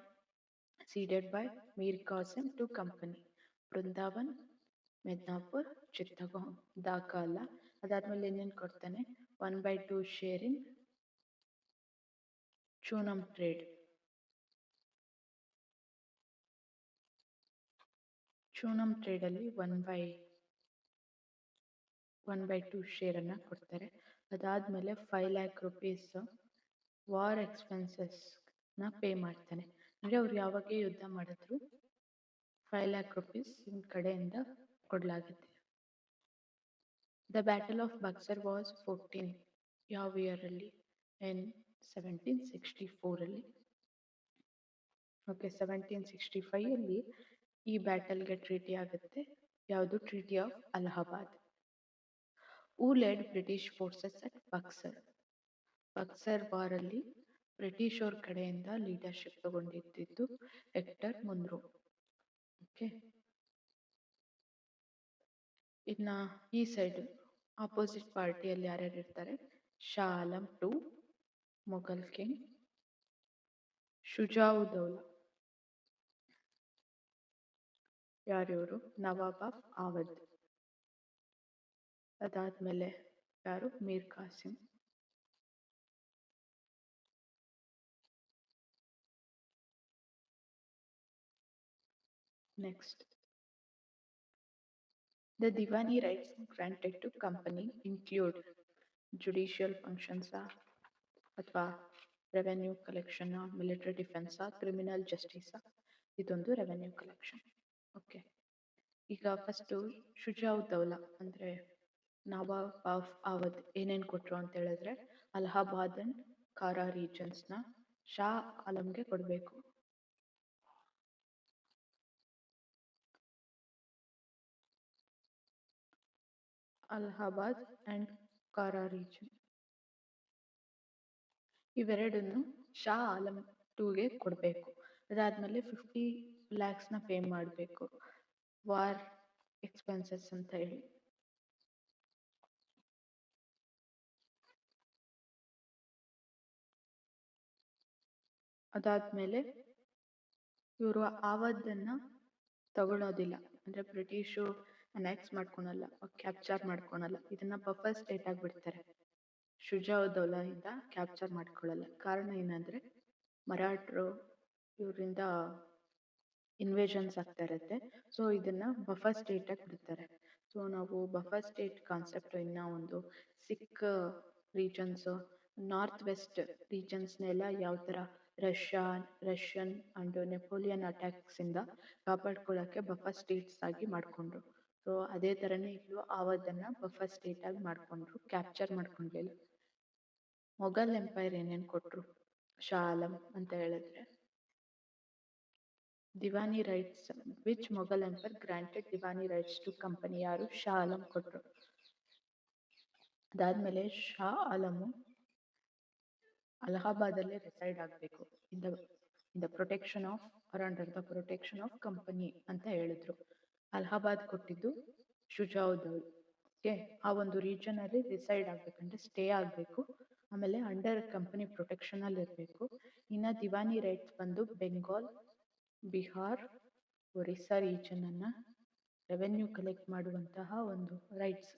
Speaker 1: ceded by Mir Qasim to company. Brindavan, Midnapur, Chittagong, Dhaka ಅಲ್ಲ. ಅದಾದ್ಮೇಲೆ ಇನ್ನೇನು ಕೊಡ್ತಾನೆ, 1/2 ಶೇರ್ ಇನ್ ಚೂನಮ್ ಟ್ರೇಡ್. ಚೂನಮ್ ಟ್ರೇಡಲ್ಲಿ 1/2 ಶೇರನ್ನು ಕೊಡ್ತಾರೆ. ಅದಾದಮೇಲೆ 5 lakh rupees ವಾರ್ ಎಕ್ಸ್ಪೆನ್ಸಸ್ನ ಪೇ ಮಾಡ್ತಾನೆ. ಅಂದರೆ ಅವ್ರು ಯಾವಾಗ ಯುದ್ಧ ಮಾಡಿದ್ರು 5 lakh rupees ನಿಮ್ಮ ಕಡೆಯಿಂದ ಕೊಡಲಾಗುತ್ತೆ. The battle of Buxar was 14 ಯಾವ ಇಯರಲ್ಲಿ? ಇನ್ 1764ಅಲ್ಲಿ. ಓಕೆ, 1765ಅಲ್ಲಿ ಈ ಬ್ಯಾಟಲ್ಗೆ ಟ್ರೀಟಿ ಆಗುತ್ತೆ. ಯಾವುದು? Treaty of Allahabad. Who led British forces at Buxar? Buxar ವಾರಲ್ಲಿ ಬ್ರಿಟಿಷ್ ಅವ್ರ ಕಡೆಯಿಂದ ಲೀಡರ್ಶಿಪ್ ತಗೊಂಡಿದ್ದು ಹೆಕ್ಟರ್ ಮುನ್ರೋ. ಓಕೆ, ಇನ್ನ ಈ ಸೈಡ್ ಆಪೋಸಿಟ್ ಪಾರ್ಟಿಯಲ್ಲಿ ಯಾರ್ಯಾರು ಇರ್ತಾರೆ? Shah Alam II, Mughal king, Shujauddaulah. ಯಾರಿವರು? ನವಾಬ್ ಆಫ್ ಅವಧ್. ಅದಾದ್ಮೇಲೆ ಯಾರು? Mir Qasim. Next, the Diwani rights granted to company include judicial functions ಅಥವಾ revenue collection, military defence, criminal justice. ಇದೊಂದು ರೆವೆನ್ಯೂ ಕಲೆಕ್ಷನ್. ಓಕೆ, ಈಗ ಫಸ್ಟು ಶುಜಾವುದ್ದೌಲಾ ಅಂದರೆ ನವಾಬ್ ಆಫ್ ಅವಧ್ ಏನೇನು ಕೊಟ್ಟರು ಅಂತ ಹೇಳಿದ್ರೆ, ಅಲಹಾಬಾದ್ ಅಂಡ್ ಕಾರಾ ರೀಜನ್ಸ್ನ ಶಾ ಆಲಂಗೆ ಕೊಡಬೇಕು. ಅಲಹಾಬಾದ್ ಅಂಡ್ ಕಾರಾ ರೀಜನ್ ಇವೆರಡನ್ನು ಶಾ ಆಲಂ IIಗೆ ಕೊಡಬೇಕು. ಅದಾದ್ಮೇಲೆ 50 lakhsನ ಪೇ ಮಾಡಬೇಕು ವಾರ್ ಎಕ್ಸ್ಪೆನ್ಸಸ್ ಅಂತ ಹೇಳಿ. ಅದಾದ್ಮೇಲೆ ಇವರು ಅವಧನ್ನ ತಗೊಳ್ಳೋದಿಲ್ಲ, ಅಂದ್ರೆ ಬ್ರಿಟಿಷು ಅನೆಕ್ಸ್ ಮಾಡ್ಕೊಳಲ್ಲ, ಕ್ಯಾಪ್ಚರ್ ಮಾಡ್ಕೊಳಲ್ಲ. ಇದನ್ನ ಬಫರ್ ಸ್ಟೇಟ್ ಆಗಿ ಬಿಡ್ತಾರೆ. ಶುಜಾವುದ್ದೌಲಾ ಇಂದ ಕ್ಯಾಪ್ಚರ್ ಮಾಡ್ಕೊಳ್ಳಲ್ಲ. ಕಾರಣ ಏನಂದ್ರೆ ಮರಾಠರು ಇವರಿಂದ ಇನ್ವೇಷನ್ಸ್ ಆಗ್ತಾ ಇರುತ್ತೆ. ಸೊ ಇದನ್ನ ಬಫರ್ ಸ್ಟೇಟ್ ಆಗಿ ಬಿಡ್ತಾರೆ. ಸೊ ನಾವು ಬಫರ್ ಸ್ಟೇಟ್ ಕಾನ್ಸೆಪ್ಟ್ ಇನ್ನ ಒಂದು ಸಿಖ್ ರೀಜನ್ಸ್, ನಾರ್ತ್ ವೆಸ್ಟ್ ರೀಜನ್ಸ್ನೆಲ್ಲ ಯಾವ ತರ ರಷ್ಯನ್ ಅಂಡ್ ನೆಪೋಲಿಯನ್ ಅಟ್ಯಾಕ್ಸ್ ಇಂದ ಕಾಪಾಡ್ಕೊಳ್ಳೋಕೆ ಬಫರ್ ಸ್ಟೇಟ್ಸ್ ಆಗಿ ಮಾಡ್ಕೊಂಡ್ರು. ಸೊ ಅದೇ ತರನೇ ಇಲ್ಲೂ ಅವಧನ್ನ ಬಫರ್ ಸ್ಟೇಟ್ ಆಗಿ ಮಾಡ್ಕೊಂಡ್ರು, ಕ್ಯಾಪ್ಚರ್ ಮಾಡ್ಕೊಂಡ್ಲಿಲ್ಲ. ಮೊಘಲ್ ಎಂಪೈರ್ ಏನೇನು ಕೊಟ್ರು ಶಾ ಆಲಂ ಅಂತ ಹೇಳಿದ್ರೆ, Diwani rights. Which Mughal empire granted Diwani rights to company? ಯಾರು? ಶಾ ಆಲಂ ಕೊಟ್ರು. ಅದಾದ್ಮೇಲೆ ಶಾ ಆಲಮು ಅಲಹಾಬಾದಲ್ಲಿ ರಿಸೈಡ್ ಆಗಬೇಕು. In the protection of R under the protection of company ಅಂತ ಹೇಳಿದ್ರು. ಅಲಹಾಬಾದ್ ಕೊಟ್ಟಿದ್ದು ಶುಜಾವುದ್ದೌಲಾ. ಓಕೆ, ಆ ಒಂದು ರೀಜನ್ ಅಲ್ಲಿ ರಿಸೈಡ್ ಆಗ್ಬೇಕಂದ್ರೆ ಸ್ಟೇ ಆಗಬೇಕು. ಆಮೇಲೆ ಅಂಡರ್ ಕಂಪನಿ ಪ್ರೊಟೆಕ್ಷನ್ ಅಲ್ಲಿ ಇರಬೇಕು. ಇನ್ನ ದಿವಾನಿ ರೈಟ್ಸ್ ಬಂದು ಬೆಂಗಾಲ್, ಬಿಹಾರ್, ಒರಿಸ್ಸಾ ರೀಜನ್ ಅನ್ನ ರೆವೆನ್ಯೂ ಕಲೆಕ್ಟ್ ಮಾಡುವಂತಹ ಒಂದು ರೈಟ್ಸ್,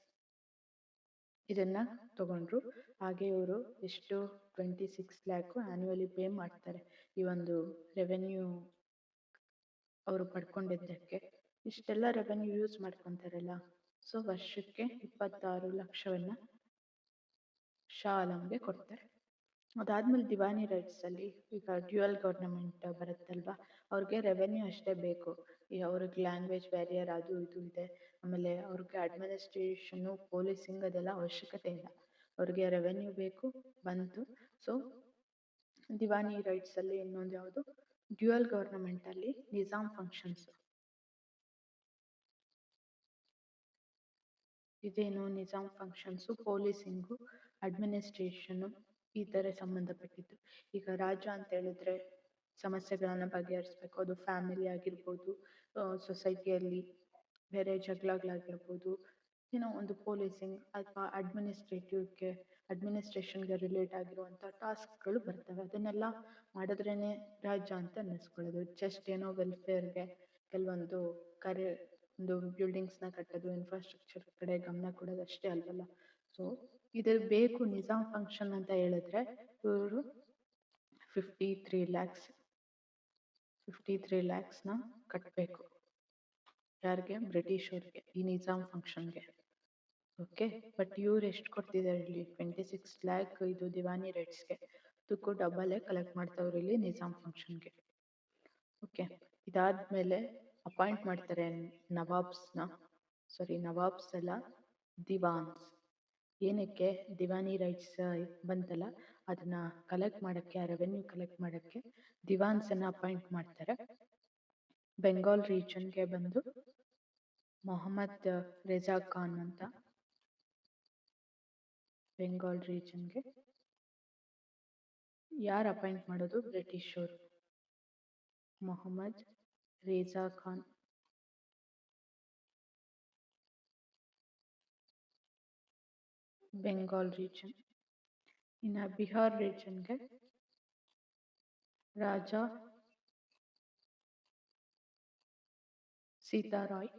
Speaker 1: ಇದನ್ನ ತಗೊಂಡ್ರು. ಹಾಗೆ ಇವರು ಎಷ್ಟು 26 lakh ಆನ್ಯುವಲಿ ಪೇ ಮಾಡ್ತಾರೆ ಈ ಒಂದು ರೆವೆನ್ಯೂ ಅವರು ಪಡ್ಕೊಂಡಿದ್ದಕ್ಕೆ. ಇಷ್ಟೆಲ್ಲ ರೆವೆನ್ಯೂ ಯೂಸ್ ಮಾಡ್ಕೊತಾರಲ್ಲ, ಸೊ ವರ್ಷಕ್ಕೆ 26 ಲಕ್ಷವನ್ನ ಶಾ ಆಲಂಗೆ ಕೊಡ್ತಾರೆ. ಅದಾದ್ಮೇಲೆ ದಿವಾನಿ ರೈಟ್ಸ್ ಅಲ್ಲಿ ಈಗ ಡ್ಯುಯಲ್ ಗವರ್ನಮೆಂಟ್ ಬರುತ್ತಲ್ವಾ, ಅವ್ರಿಗೆ ರೆವೆನ್ಯೂ ಅಷ್ಟೇ ಬೇಕು. ಈ ಅವ್ರಿಗೆ ಲ್ಯಾಂಗ್ವೇಜ್ ಬ್ಯಾರಿಯರ್ ಅದು ಇದು ಇದೆ. ಆಮೇಲೆ ಅವ್ರಿಗೆ ಅಡ್ಮಿನಿಸ್ಟ್ರೇಷನ್, ಪೊಲೀಸಿಂಗ್ ಅದೆಲ್ಲ ಅವಶ್ಯಕತೆ ಇಲ್ಲ. ಅವ್ರಿಗೆ ರೆವೆನ್ಯೂ ಬೇಕು, ಬಂತು. ಸೊ ದಿವಾನಿ ರೈಟ್ಸ್ ಅಲ್ಲಿ ಇನ್ನೊಂದು ಯಾವುದು? ಡ್ಯುಯಲ್ ಗವರ್ನಮೆಂಟ್ ಅಲ್ಲಿ ನಿಜಾಮ್ ಫಂಕ್ಷನ್ಸ್. ಇದೇನು ನಿಜಾಮ್ ಫಂಕ್ಷನ್ಸು? ಪೊಲೀಸಿಂಗು, ಅಡ್ಮಿನಿಸ್ಟ್ರೇಷನ್ ಈ ತರ ಸಂಬಂಧಪಟ್ಟಿದ್ದು. ಈಗ ರಾಜ ಅಂತ ಹೇಳಿದ್ರೆ ಸಮಸ್ಯೆಗಳನ್ನ ಬಗೆಹರಿಸ್ಬೇಕು. ಅದು ಫ್ಯಾಮಿಲಿ ಆಗಿರ್ಬೋದು, ಸೊಸೈಟಿಯಲ್ಲಿ ಬೇರೆ ಜಗಳಾಗಿರ್ಬೋದು, ಏನೋ ಒಂದು ಪೊಲೀಸಿಂಗ್ ಅಥವಾ ಅಡ್ಮಿನಿಸ್ಟ್ರೇಷನ್ಗೆ ರಿಲೇಟ್ ಆಗಿರುವಂಥ ಟಾಸ್ಕ್ಗಳು ಬರ್ತವೆ. ಅದನ್ನೆಲ್ಲ ಮಾಡಿದ್ರೇನೆ ರಾಜ ಅಂತ ಅನ್ನಿಸ್ಕೊಳ್ಳೋದು. ಜಸ್ಟ್ ಏನೋ ವೆಲ್ಫೇರ್ಗೆ ಕೆಲವೊಂದು ಒಂದು ಬಿಲ್ಡಿಂಗ್ಸ್ನ ಕಟ್ಟೋದು ಇನ್ಫ್ರಾಸ್ಟ್ರಕ್ಚರ್ ಕಡೆ ಗಮನ ಕೊಡೋದು ಅಷ್ಟೇ ಅಲ್ವಲ್ಲ. ಸೊ ಇದು ಬೇಕು ನಿಜಾಮ್ ಫಂಕ್ಷನ್ ಅಂತ ಹೇಳಿದ್ರೆ ಇವರು 53 lakhs 53 lakhsನ ಕಟ್ಟಬೇಕು. ಯಾರಿಗೆ? ಬ್ರಿಟಿಷ್ ಅವ್ರಿಗೆ, ಈ ನಿಜಾಮ್ ಫಂಕ್ಷನ್ಗೆ. ಓಕೆ, ಬಟ್ ಇವ್ರು ಎಷ್ಟು ಕೊಡ್ತಿದ್ದಾರೆ ಇಲ್ಲಿ? 26 lakh ಇದು ದಿವಾನಿ ರೈಟ್ಸ್ಗೆ. ಅದಕ್ಕೂ ಡಬಲ್ ಕಲೆಕ್ಟ್ ಮಾಡ್ತಾವ್ರೆ ಇಲ್ಲಿ ನಿಜಾಮ್ ಫಂಕ್ಷನ್ಗೆ. ಓಕೆ, ಇದಾದ್ಮೇಲೆ ಅಪಾಯಿಂಟ್ ಮಾಡ್ತಾರೆ ನವಾಬ್ಸ್ ಅಲ್ಲ, ದಿವಾನ್ಸ್. ಏನಕ್ಕೆ? ದಿವಾನಿ ರೈಟ್ಸ್ ಬಂತಲ್ಲ, ಅದನ್ನ ಕಲೆಕ್ಟ್ ಮಾಡಕ್ಕೆ, ರೆವೆನ್ಯೂ ಕಲೆಕ್ಟ್ ಮಾಡಕ್ಕೆ ದಿವಾನ್ಸ್ ಅನ್ನ ಅಪಾಯಿಂಟ್ ಮಾಡ್ತಾರೆ. ಬೆಂಗಾಲ್ ರೀಜನ್ಗೆ ಬಂದು ಮೊಹಮ್ಮದ್ ರೇಜಾ ಖಾನ್ ಅಂತ. ಬೆಂಗಾಲ್ ರೀಜನ್ಗೆ ಯಾರು ಅಪಾಯಿಂಟ್ ಮಾಡೋದು? ಬ್ರಿಟಿಷ್ ಅವರು. ಮೊಹಮ್ಮದ್ ರೇಜಾ ಖಾನ್. ಬೆಂಗಾಲ್ ರೀಜನ್. ಇನ್ನು ಬಿಹಾರ್ ರೀಜನ್ಗೆ ರಾಜಾ ಸೀತಾರಾಯ್.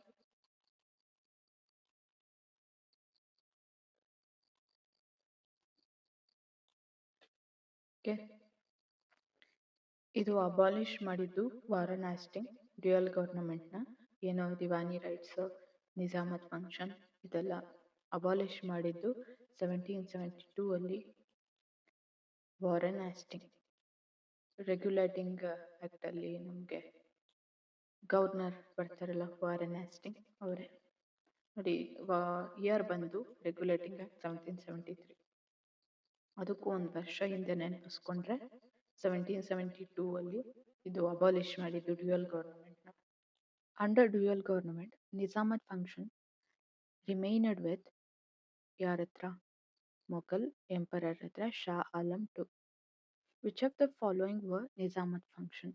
Speaker 1: ಇದು ಅಬಾಲಿಷ್ ಮಾಡಿದ್ದು ವಾರನ್ ಆಸ್ಟಿಂಗ್ ಡ್ಯುಯಲ್ ಗವರ್ನಮೆಂಟ್ನ. ಏನೋ ದಿವಾನಿ ರೈಟ್ಸ್, ನಿಜಾಮತ್ ಫಂಕ್ಷನ್ ಇದೆಲ್ಲ ಅಬಾಲಿಷ್ ಮಾಡಿದ್ದು 1772 ಅಲ್ಲಿ ವಾರನ್ ಆಸ್ಟಿಂಗ್. ರೆಗ್ಯುಲೇಟಿಂಗ್ ಆಕ್ಟ್ ಅಲ್ಲಿ ನಮಗೆ ಗವರ್ನರ್ ಬರ್ತಾರಲ್ಲ, ವಾರನ್ ಆಸ್ಟಿಂಗ್ ಅವರೇ. ನೋಡಿ, ಇಯರ್ ಬಂದು ರೆಗ್ಯುಲೇಟಿಂಗ್ ಆಕ್ಟ್ 1773. ಅದಕ್ಕೂ ಒಂದು ವರ್ಷ ಹಿಂದೆ ನೆನಪಿಸ್ಕೊಂಡ್ರೆ 1772 ಅಲ್ಲಿ ಇದು ಅಬಾಲಿಷ್ ಮಾಡಿದ್ದು ಡ್ಯುಯಲ್ ಗವರ್ನಮೆಂಟ್ನ. Under dual government Nizamat function remained with ಯಾರ ಹತ್ರ? ಮೊಘಲ್ ಎಂಪರರ್ ಹತ್ರ, Shah Alam II. Which of the following were Nizamat function?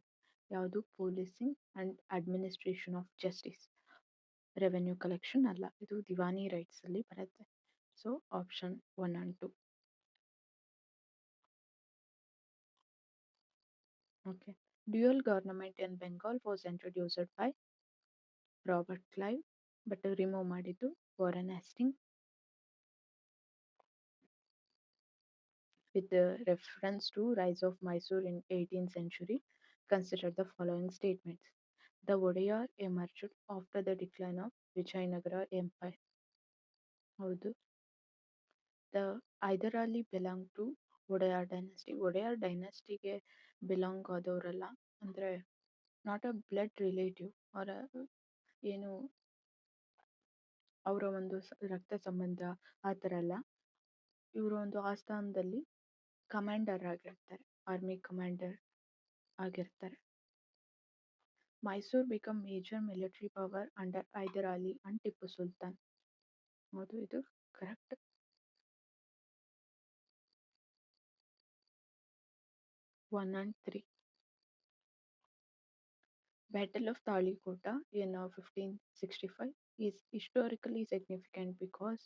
Speaker 1: ಯಾವುದು? Policing and administration of justice. Revenue collection ಅಲ್ಲ, ಇದು ದಿವಾನಿ ರೈಟ್ಸ್ ಅಲ್ಲಿ ಬರುತ್ತೆ. ಸೊ option 1 and 2. Okay. Dual government in Bengal was introduced by Robert Clive, but remove ಮಾಡಿದ್ದು Warren ಆಸ್ಟಿಂಗ್. With the reference to rise of Mysore in 18th century, consider the following statements. The Wadiyar emerged after the decline of Vijayanagara Empire. ಹೌದು. The Hyder Ali belonged to Wadiyar dynasty. Wadiyar dynastyಗೆ belong ಆದವರಲ್ಲ, ಅಂದರೆ not a blood relative ಅವರ ಏನು ಅವರ ಒಂದು ರಕ್ತ ಸಂಬಂಧ ಆ ಥರ ಅಲ್ಲ. ಇವರು ಒಂದು ಆಸ್ಥಾನದಲ್ಲಿ ಕಮಾಂಡರ್ ಆಗಿರ್ತಾರೆ, ಆರ್ಮಿ ಕಮಾಂಡರ್ ಆಗಿರ್ತಾರೆ. Mysuru become major military power under Hyder Ali and Tipu Sultan. ಹೌದು, ಇದು correct. 1 and 3. Battle of Talikota in 1565 is historically significant because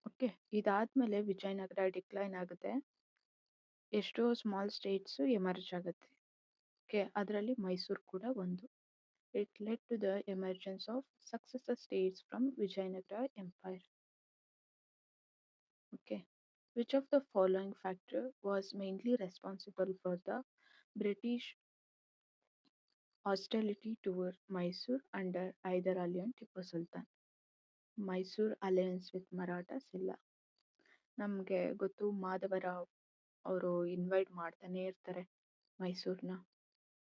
Speaker 1: okay, ಇದಾದ್ಮೇಲೆ ವಿಜಯನಗರ ಡಿಕ್ಲೈನ್ ಆಗುತ್ತೆ, ಎಷ್ಟೋ ಸ್ಮಾಲ್ ಸ್ಟೇಟ್ಸು ಎಮರ್ಜ್ ಆಗುತ್ತೆ. ಓಕೆ, ಅದರಲ್ಲಿ ಮೈಸೂರು ಕೂಡ ಒಂದು. It led to the emergence of successor states from Vijayanagara empire. Okay, which of the following factor was mainly responsible for the British hostility toward Mysore under Hyder Ali and Tipu Sultan? Mysore alliance with Marathas ಇಲ್ಲ. ನಮಗೆ ಗೊತ್ತು, ಮಾಧವರಾವ್ ಅವರು invite ಮಾಡ್ತಾನೆ ಇರ್ತಾರೆ ಮೈಸೂರನ್ನ.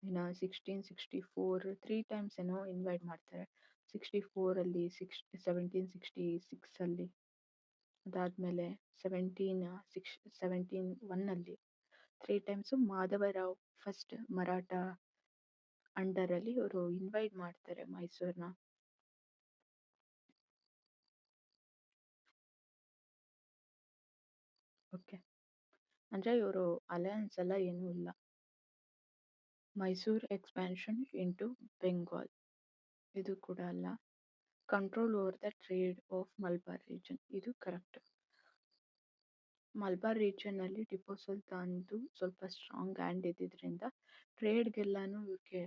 Speaker 1: ಇನ್ನು 1664 3 times ಏನೋ invite ಮಾಡ್ತಾರೆ. 64ಅಲ್ಲಿ, 1766ಅಲ್ಲಿ, ಅದಾದಮೇಲೆ 1701ಅಲ್ಲಿ 3 times ಮಾಧವರಾವ್ ಫಸ್ಟ್ ಮರಾಠ ಅಂಡರಲ್ಲಿ ಇವರು ಇನ್ವೈಟ್ ಮಾಡ್ತಾರೆ ಮೈಸೂರನ್ನ. ಓಕೆ, ಅಂದರೆ ಇವರು ಅಲಯನ್ಸ್ ಎಲ್ಲ ಏನೂ ಇಲ್ಲ. ಮೈಸೂರು ಎಕ್ಸ್ಪ್ಯಾನ್ಷನ್ ಇಂಟು ಬೆಂಗಾಲ್, ಇದು ಕೂಡ ಅಲ್ಲ. Control over the trade of Malabar region, ಇದು ಕರೆಕ್ಟ್. ಮಲ್ಬಾರ್ ರೀಜನಲ್ಲಿ ಟಿಪ್ಪು ಸುಲ್ತಾನ್ದು ಸ್ವಲ್ಪ ಸ್ಟ್ರಾಂಗ್ ಹ್ಯಾಂಡ್ ಇದ್ದಿದ್ದರಿಂದ ಟ್ರೇಡ್ಗೆಲ್ಲಾನು ಇವ್ರಿಗೆ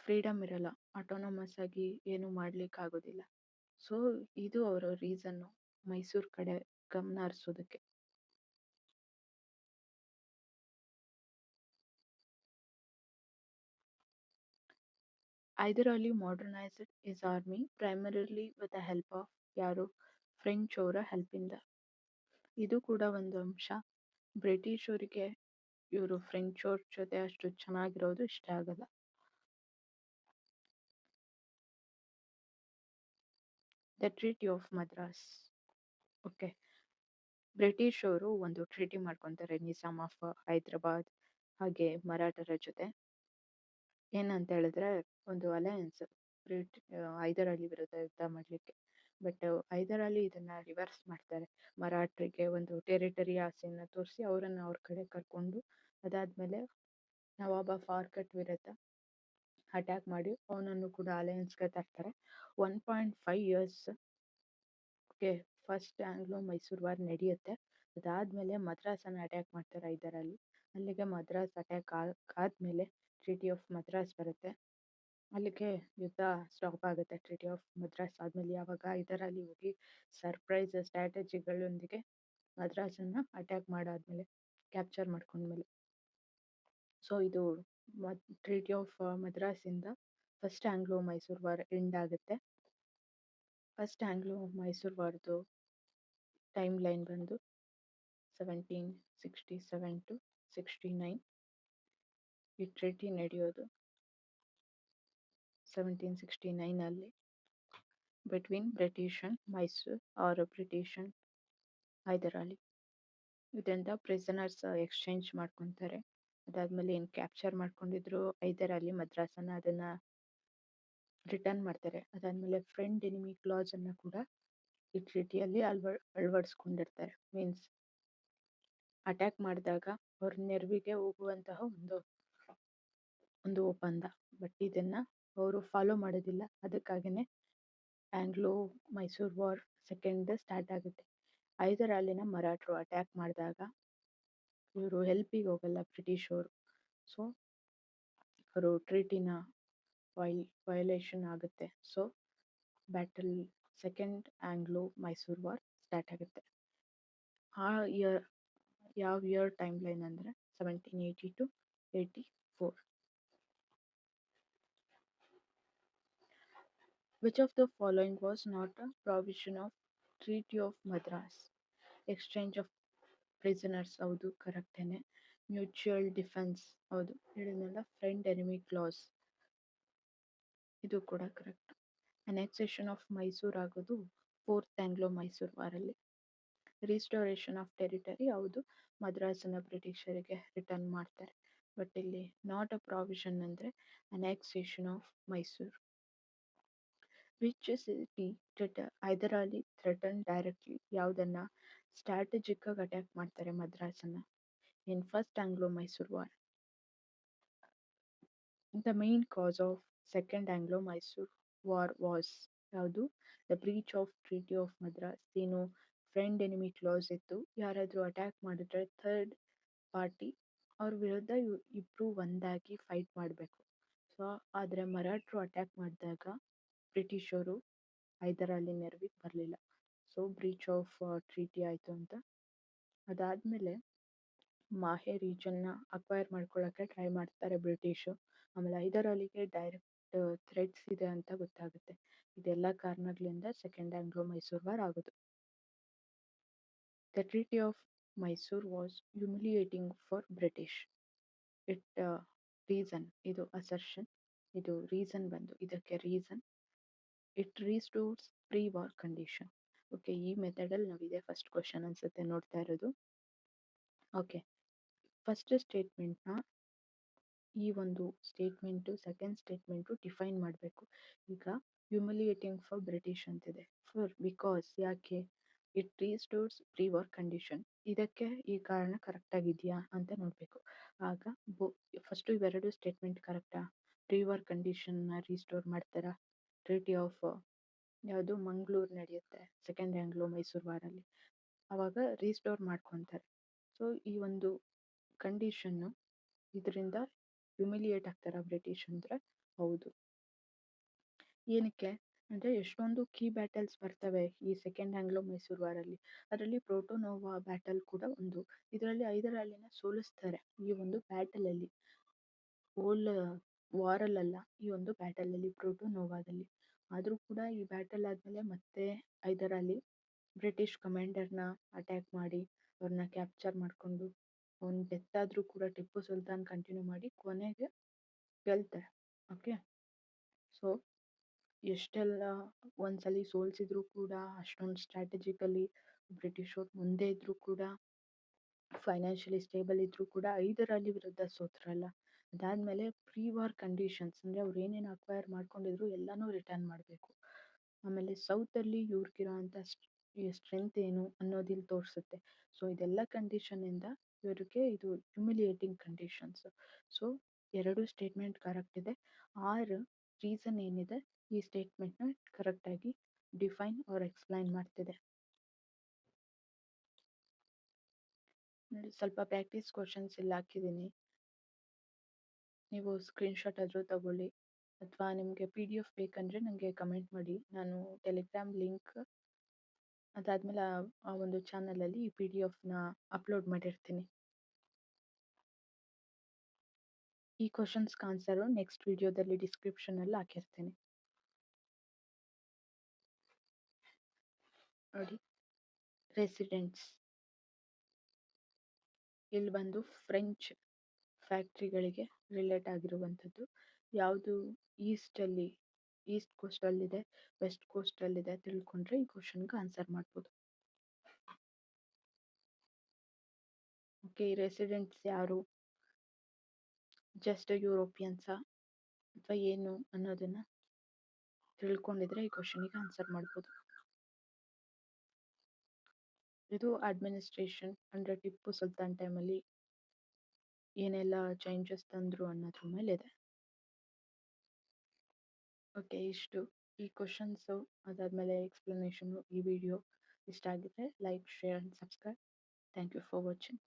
Speaker 1: ಫ್ರೀಡಮ್ ಇರಲ್ಲ, ಆಟೋನಮಸ್ ಆಗಿ ಏನು ಮಾಡ್ಲಿಕ್ಕೆ ಆಗೋದಿಲ್ಲ. ಸೊ ಇದು ಅವರ ರೀಸನ್ನು ಮೈಸೂರು ಕಡೆ ಗಮನ ಹರಿಸೋದಕ್ಕೆ. Hyder Ali modernized his army primarily with the help of ಯಾರು ಫ್ರೆಂಚ್ ಅವರ ಹೆಲ್ಪಿಂದ. ಇದು ಕೂಡ ಒಂದು ಅಂಶ. ಬ್ರಿಟಿಷ್ ಅವರಿಗೆ ಇವರು ಫ್ರೆಂಚ್ ಅವ್ರ ಜೊತೆ ಅಷ್ಟು ಚೆನ್ನಾಗಿರೋದು ಇಷ್ಟ ಆಗಲ್ಲ. The treaty of Madras. Okay, British ಅವರು ಒಂದು ಟ್ರೀಟಿ ಮಾಡ್ಕೊಂತಾರೆ ನಿಜಾಮ್ ಆಫ್ ಹೈದ್ರಾಬಾದ್ ಹಾಗೆ ಮರಾಠರ ಜೊತೆ. ಏನಂತ ಹೇಳಿದ್ರೆ ಒಂದು ಅಲಯನ್ಸ್ ಹೈದರ್ ಅಲಿ ವಿರುದ್ಧ ಯುದ್ಧ ಮಾಡ್ಲಿಕ್ಕೆ. ಬಟ್ ಹೈದರ್ ಅಲಿ ಇದನ್ನ ರಿವರ್ಸ್ ಮಾಡ್ತಾರೆ. ಮರಾಠರಿಗೆ ಒಂದು ಟೆರಿಟರಿ ಆಸೆಯನ್ನ ತೋರಿಸಿ ಅವರನ್ನ ಅವ್ರ ಕಡೆ ಕರ್ಕೊಂಡು, ಅದಾದ್ಮೇಲೆ ನವಾಬ ಫಾರ್ಕಟ್ ವಿರುದ್ಧ ಅಟ್ಯಾಕ್ ಮಾಡಿ ಅವನನ್ನು ಕೂಡ ಅಲಯನ್ಸ್ಗೆ ತರ್ತಾರೆ. 1.5 years ಗೆ ಫಸ್ಟ್ ಆಂಗ್ಲೋ ಮೈಸೂರ್ ವಾರ್ ನಡೆಯುತ್ತೆ. ಅದಾದ್ಮೇಲೆ ಮದ್ರಾಸನ್ನ ಅಟ್ಯಾಕ್ ಮಾಡ್ತಾರೆ ಹೈದರ್ ಅಲಿ. ಅಲ್ಲಿಗೆ ಮದ್ರಾಸ್ ಅಟ್ಯಾಕ್ ಆದ್ಮೇಲೆ ಟ್ರೀಟಿ ಆಫ್ ಮದ್ರಾಸ್ ಬರುತ್ತೆ. ಅಲ್ಲಿಗೆ ಯುದ್ಧ ಸ್ಟಾಪ್ ಆಗುತ್ತೆ. ಟ್ರೀಟಿ ಆಫ್ ಮದ್ರಾಸ್ ಆದ್ಮೇಲೆ ಯಾವಾಗ ಹೈದರ್ ಅಲಿ ಹೋಗಿ ಸರ್ಪ್ರೈಸ್ ಸ್ಟ್ರಾಟಜಿಗಳೊಂದಿಗೆ ಮದ್ರಾಸನ್ನ ಅಟ್ಯಾಕ್ ಮಾಡಾದ್ಮೇಲೆ, ಕ್ಯಾಪ್ಚರ್ ಮಾಡ್ಕೊಂಡ್ಮೇಲೆ. ಸೊ ಇದು ಟ್ರೀಟಿ ಆಫ್ ಮದ್ರಾಸ್ ಇಂದ first Anglo Mysore war end ಆಗುತ್ತೆ. ಫಸ್ಟ್ ಆಂಗ್ಲೋ ಮೈಸೂರ್ ವಾರ್ದು ಟೈಮ್ ಲೈನ್ ಬಂದು 1767 to 69. ಈ ಟ್ರೀಟಿ ನಡೆಯೋದು 1769 ಅಲ್ಲಿ between British and Mysore or British and Hyder Ali. ಇದರಿಂದ ಪ್ರಿಸನರ್ಸ್ ಎಕ್ಸ್ಚೇಂಜ್ ಮಾಡ್ಕೊತಾರೆ. ಅದಾದ್ಮೇಲೆ ಏನ್ ಕ್ಯಾಪ್ಚರ್ ಮಾಡ್ಕೊಂಡಿದ್ರು ಹೈದರ್ ಅಲಿ ಮದ್ರಾಸನ್ನ, ಅದನ್ನ ರಿಟರ್ನ್ ಮಾಡ್ತಾರೆ. ಅದಾದ್ಮೇಲೆ ಫ್ರೆಂಡ್ ಎನಿಮಿ ಕ್ಲಾಸ್ ಅನ್ನ ಕೂಡ ಈ ಟ್ರೀಟಿಯಲ್ಲಿ ಅಳವಡಿಸ್ಕೊಂಡಿರ್ತಾರೆ. ಮೀನ್ಸ್ ಅಟ್ಯಾಕ್ ಮಾಡಿದಾಗ ಅವ್ರ ನೆರವಿಗೆ ಹೋಗುವಂತಹ ಒಂದು ಒಪ್ಪಂದ. ಬಟ್ ಇದನ್ನ ಅವರು ಫಾಲೋ ಮಾಡೋದಿಲ್ಲ. ಅದಕ್ಕಾಗಿನೇ Anglo Mysore war second start ಆಗುತ್ತೆ. ಹೈದರ್ ಅಲಿನ ಮರಾಠರು ಅಟ್ಯಾಕ್ ಮಾಡಿದಾಗ ಇವರು ಹೆಲ್ಪಿಗೆ ಹೋಗಲ್ಲ ಬ್ರಿಟಿಷ್ ಅವರು. ಸೊ ಅವರು ಟ್ರೀಟಿನ ವಯೋಲೇಷನ್ ಆಗುತ್ತೆ. So battle second Anglo Mysore war start ಆಗುತ್ತೆ. ಆ ಇಯರ್ ಯಾವ ಇಯರ್ ಟೈಮ್ ಲೈನ್ ಅಂದ್ರೆ 1780 to 84. Which of the following was not a provision of Treaty of Madras? Exchange of prisoners ಹೌದು ಕರೆಕ್ಟೇನೆ. ಮ್ಯೂಚುವಲ್ ಡಿಫೆನ್ಸ್ ಹೌದು ಹೇಳಿದ್ನಲ್ಲ. ಫ್ರೆಂಡ್ ಎನಿಮಿ ಕ್ಲಾಸ್ ಇದು ಕೂಡ correct. ಅನೆಕ್ಸೇಷನ್ of Mysore ಆಗೋದು ಫೋರ್ತ್ ಆಂಗ್ಲೋ ಮೈಸೂರ್ ವಾರಲ್ಲಿ. ರಿಸ್ಟೋರೇಷನ್ ಆಫ್ ಟೆರಿಟರಿ ಹೌದು, ಮದ್ರಾಸನ್ನ ಬ್ರಿಟಿಷರಿಗೆ ರಿಟರ್ನ್ ಮಾಡ್ತಾರೆ. ಬಟ್ ಇಲ್ಲಿ ನಾಟ್ ಅ ಪ್ರಾವಿಷನ್ ಅಂದ್ರೆ annexation of Mysore. Which city Hyder Ali threaten directly? ಯಾವುದನ್ನ ಸ್ಟ್ರಾಟಜಿಕ್ ಆಗಿ ಅಟ್ಯಾಕ್ ಮಾಡ್ತಾರೆ ಮದ್ರಾಸನ್ನ in first Anglo Mysore war? The main cause of second Anglo Mysore war was ಯಾವುದು? The breach of treaty of Madras. ಏನು ಫ್ರೆಂಡ್ ಎನಿಮಿ ಕ್ಲಾಸ್ ಇತ್ತು. ಯಾರಾದ್ರೂ attack ಮಾಡಿದ್ರೆ ಥರ್ಡ್ ಪಾರ್ಟಿ ಅವ್ರ ವಿರುದ್ಧ ಇಬ್ರು ಒಂದಾಗಿ ಫೈಟ್ ಮಾಡಬೇಕು. ಸೊ ಆದ್ರೆ ಮರಾಠರು ಅಟ್ಯಾಕ್ ಮಾಡಿದಾಗ ಬ್ರಿಟಿಷರು ಹೈದರ್ ಅಲಿ ನೆರವಿಗೆ ಬರಲಿಲ್ಲ. ಸೊ ಬ್ರೀಚ್ ಆಫ್ ಟ್ರೀಟಿ ಆಯ್ತು ಅಂತ. ಅದಾದ್ಮೇಲೆ ಮಾಹೆ ರೀಜನ್ನ ಅಕ್ವೈರ್ ಮಾಡ್ಕೊಳ್ಳೋಕೆ ಟ್ರೈ ಮಾಡ್ತಾರೆ ಬ್ರಿಟಿಷು. ಆಮೇಲೆ ಹೈದರ್ ಅಲಿಗೆ ಡೈರೆಕ್ಟ್ ಥ್ರೆಟ್ಸ್ ಇದೆ ಅಂತ ಗೊತ್ತಾಗುತ್ತೆ. ಇದೆಲ್ಲ ಕಾರಣಗಳಿಂದ ಸೆಕೆಂಡ್ ಆಂಗ್ಲೋ ಮೈಸೂರ್ ವಾರ್ ಆಗೋದು. The treaty of Mysore was humiliating for British. It reason, ಇದು ಅಸರ್ಷನ್, ಇದು ರೀಸನ್ ಬಂದು ಇದಕ್ಕೆ reason it restores pre war condition. Okay, ಈ ಮೆಥಡಲ್ಲಿ ನಾವಿದೆ ಫಸ್ಟ್ ಕ್ವಶನ್ ಅನ್ಸುತ್ತೆ ನೋಡ್ತಾ ಇರೋದು. ಓಕೆ, ಫಸ್ಟ್ ಸ್ಟೇಟ್ಮೆಂಟ್ನ ಈ ಒಂದು ಸ್ಟೇಟ್ಮೆಂಟು ಸೆಕೆಂಡ್ ಸ್ಟೇಟ್ಮೆಂಟು ಡಿಫೈನ್ ಮಾಡಬೇಕು. ಈಗ ಹ್ಯುಮಿಲಿಯೇಟಿಂಗ್ ಫಾರ್ ಬ್ರಿಟಿಷ್ ಅಂತಿದೆ. ಫಾರ್ ಬಿಕಾಸ್ ಯಾಕೆ? It restores pre war condition. ಇದಕ್ಕೆ ಈ ಕಾರಣ ಕರೆಕ್ಟ್ ಆಗಿದೆಯಾ ಅಂತ ನೋಡಬೇಕು. ಆಗ ಫಸ್ಟು ಇವೆರಡು ಸ್ಟೇಟ್ಮೆಂಟ್ ಕರೆಕ್ಟಾ? ಪ್ರೀ ವಾರ್ ಕಂಡೀಷನ್ನ ರೀಸ್ಟೋರ್ ಮಾಡ್ತಾರಾ? ಟ್ರೀಟಿ ಆಫ್ ಯಾವುದು ಮಂಗಳೂರು ನಡೆಯುತ್ತೆ ಸೆಕೆಂಡ್ ಆಂಗ್ಲೋ ಮೈಸೂರ್ ವಾರಲ್ಲಿ, ಅವಾಗ ರೀಸ್ಟೋರ್ ಮಾಡ್ಕೊತಾರೆ. ಸೊ ಈ ಒಂದು ಕಂಡೀಷನ್ನು ಇದರಿಂದ ಹ್ಯುಮಿಲಿಯೇಟ್ ಆಗ್ತಾರ ಬ್ರಿಟಿಷ್ ಅಂದ್ರೆ? ಹೌದು. ಏನಕ್ಕೆ ಅಂದರೆ ಎಷ್ಟೊಂದು ಕೀ ಬ್ಯಾಟಲ್ಸ್ ಬರ್ತವೆ ಈ ಸೆಕೆಂಡ್ ಆಂಗ್ಲೋ ಮೈಸೂರು ವಾರಲ್ಲಿ. ಅದರಲ್ಲಿ ಪ್ರೋಟೋನೋವಾ ಬ್ಯಾಟಲ್ ಕೂಡ ಒಂದು. ಇದರಲ್ಲಿ ಹೈದರಾಲಿನ ಸೋಲಿಸ್ತಾರೆ ಈ ಒಂದು ಬ್ಯಾಟಲಲ್ಲಿ. ಹೋಲ್ ವಾರಲ್ಲಲ್ಲ, ಈ ಒಂದು ಬ್ಯಾಟಲಲ್ಲಿ, ಪ್ರೋಟೋನೋವಾದಲ್ಲಿ. ಆದರೂ ಕೂಡ ಈ ಬ್ಯಾಟಲ್ ಆದಮೇಲೆ ಮತ್ತೆ ಹೈದರಾಲಿ ಬ್ರಿಟಿಷ್ ಕಮಾಂಡರ್ನ ಅಟ್ಯಾಕ್ ಮಾಡಿ ಅವ್ರನ್ನ ಕ್ಯಾಪ್ಚರ್ ಮಾಡಿಕೊಂಡು ಅವ್ನು ಡೆತ್ ಆದರೂ ಕೂಡ ಟಿಪ್ಪು ಸುಲ್ತಾನ್ ಕಂಟಿನ್ಯೂ ಮಾಡಿ ಕೊನೆಗೆ ಗೆಲ್ತಾರೆ. ಓಕೆ, ಸೊ ಎಷ್ಟೆಲ್ಲ ಒಂದ್ಸಲಿ ಸೋಲ್ಸಿದ್ರು ಕೂಡ, ಅಷ್ಟೊಂದು ಸ್ಟ್ರಾಟಜಿಕಲಿ ಬ್ರಿಟಿಷರು ಮುಂದೆ ಇದ್ರೂ ಕೂಡ, ಫೈನಾನ್ಷಿಯಲಿ ಸ್ಟೇಬಲ್ ಇದ್ರೂ ಕೂಡ ಹೈದರಾಲಿ ವಿರುದ್ಧ ಸೋತ್ರಲ್ಲ. ಅದಾದಮೇಲೆ ಪ್ರೀ ವಾರ್ ಕಂಡೀಷನ್ಸ್ ಅಂದರೆ ಅವ್ರು ಏನೇನು ಅಕ್ವೈರ್ ಮಾಡ್ಕೊಂಡಿದ್ರು ಎಲ್ಲನೂ ರಿಟರ್ನ್ ಮಾಡಬೇಕು. ಆಮೇಲೆ ಸೌತಲ್ಲಿ ಇವ್ರಿಗಿರೋಂಥ ಸ್ಟ್ರೆಂತ್ ಏನು ಅನ್ನೋದು ಇಲ್ಲಿ ತೋರಿಸುತ್ತೆ. ಸೊ ಇದೆಲ್ಲ ಕಂಡೀಷನಿಂದ ಇವರಿಗೆ ಇದು humiliating conditions. So 2 statement correct ಇದೆ. 6 ರೀಸನ್ ಏನಿದೆ ಈ ಸ್ಟೇಟ್ಮೆಂಟ್ನ ಕರೆಕ್ಟಾಗಿ ಡಿಫೈನ್ ಆರ್ ಎಕ್ಸ್ಪ್ಲೈನ್ ಮಾಡ್ತಿದೆ. ನೋಡಿ, ಸ್ವಲ್ಪ ಪ್ರಾಕ್ಟೀಸ್ ಕ್ವಶನ್ಸ್ ಇಲ್ಲಿ ಹಾಕಿದ್ದೀನಿ. ನೀವು ಸ್ಕ್ರೀನ್ಶಾಟ್ ಆದರೂ ತಗೊಳ್ಳಿ, ಅಥವಾ ನಿಮಗೆ PDF ಬೇಕಂದರೆ ನನಗೆ ಕಮೆಂಟ್ ಮಾಡಿ. ನಾನು ಟೆಲಿಗ್ರಾಮ್ ಲಿಂಕ್ ಅದಾದಮೇಲೆ ಆ ಒಂದು ಚಾನಲಲ್ಲಿ ಈ PDFನ ಅಪ್ಲೋಡ್ ಮಾಡಿರ್ತೀನಿ. ಈ ಕ್ವಶನ್ಸ್ಗೆ ಆನ್ಸರು ನೆಕ್ಸ್ಟ್ ವಿಡಿಯೋದಲ್ಲಿ ಡಿಸ್ಕ್ರಿಪ್ಷನಲ್ಲಿ ಹಾಕಿರ್ತೀನಿ. ನೋಡಿ, ರೆಸಿಡೆಂಟ್ಸ್ ಇಲ್ಲಿ ಬಂದು ಫ್ರೆಂಚ್ ಫ್ಯಾಕ್ಟ್ರಿಗಳಿಗೆ ರಿಲೇಟ್ ಆಗಿರುವಂಥದ್ದು. ಯಾವುದು ಈಸ್ಟ್ ಕೋಸ್ಟಲ್ಲಿದೆ, ವೆಸ್ಟ್ ಕೋಸ್ಟಲ್ಲಿದೆ ತಿಳ್ಕೊಂಡ್ರೆ ಈ ಕ್ವಶನ್ಗೆ ಆನ್ಸರ್ ಮಾಡ್ಬೋದು. ಓಕೆ, ಈ ರೆಸಿಡೆಂಟ್ಸ್ ಯಾರು, ಜಸ್ಟ್ ಯುರೋಪಿಯನ್ಸಾ ಅಥವಾ ಏನು ಅನ್ನೋದನ್ನು ತಿಳ್ಕೊಂಡಿದ್ರೆ ಈ ಕ್ವಶನಿಗೆ ಆನ್ಸರ್ ಮಾಡ್ಬೋದು. ಇದು ಅಡ್ಮಿನಿಸ್ಟ್ರೇಷನ್ ಅಂದರೆ ಟಿಪ್ಪು ಸುಲ್ತಾನ್ ಟೈಮಲ್ಲಿ ಏನೆಲ್ಲ ಚೇಂಜಸ್ ತಂದರು ಅನ್ನೋದ್ರ ಮೇಲೆ ಇದೆ. ಓಕೆ, ಇಷ್ಟು ಈ ಕ್ವಶನ್ಸು, ಅದಾದಮೇಲೆ ಎಕ್ಸ್ಪ್ಲನೇಷನು. ಈ ವಿಡಿಯೋ ಇಷ್ಟ ಆಗಿದ್ರೆ like, share and subscribe. Thank you for watching.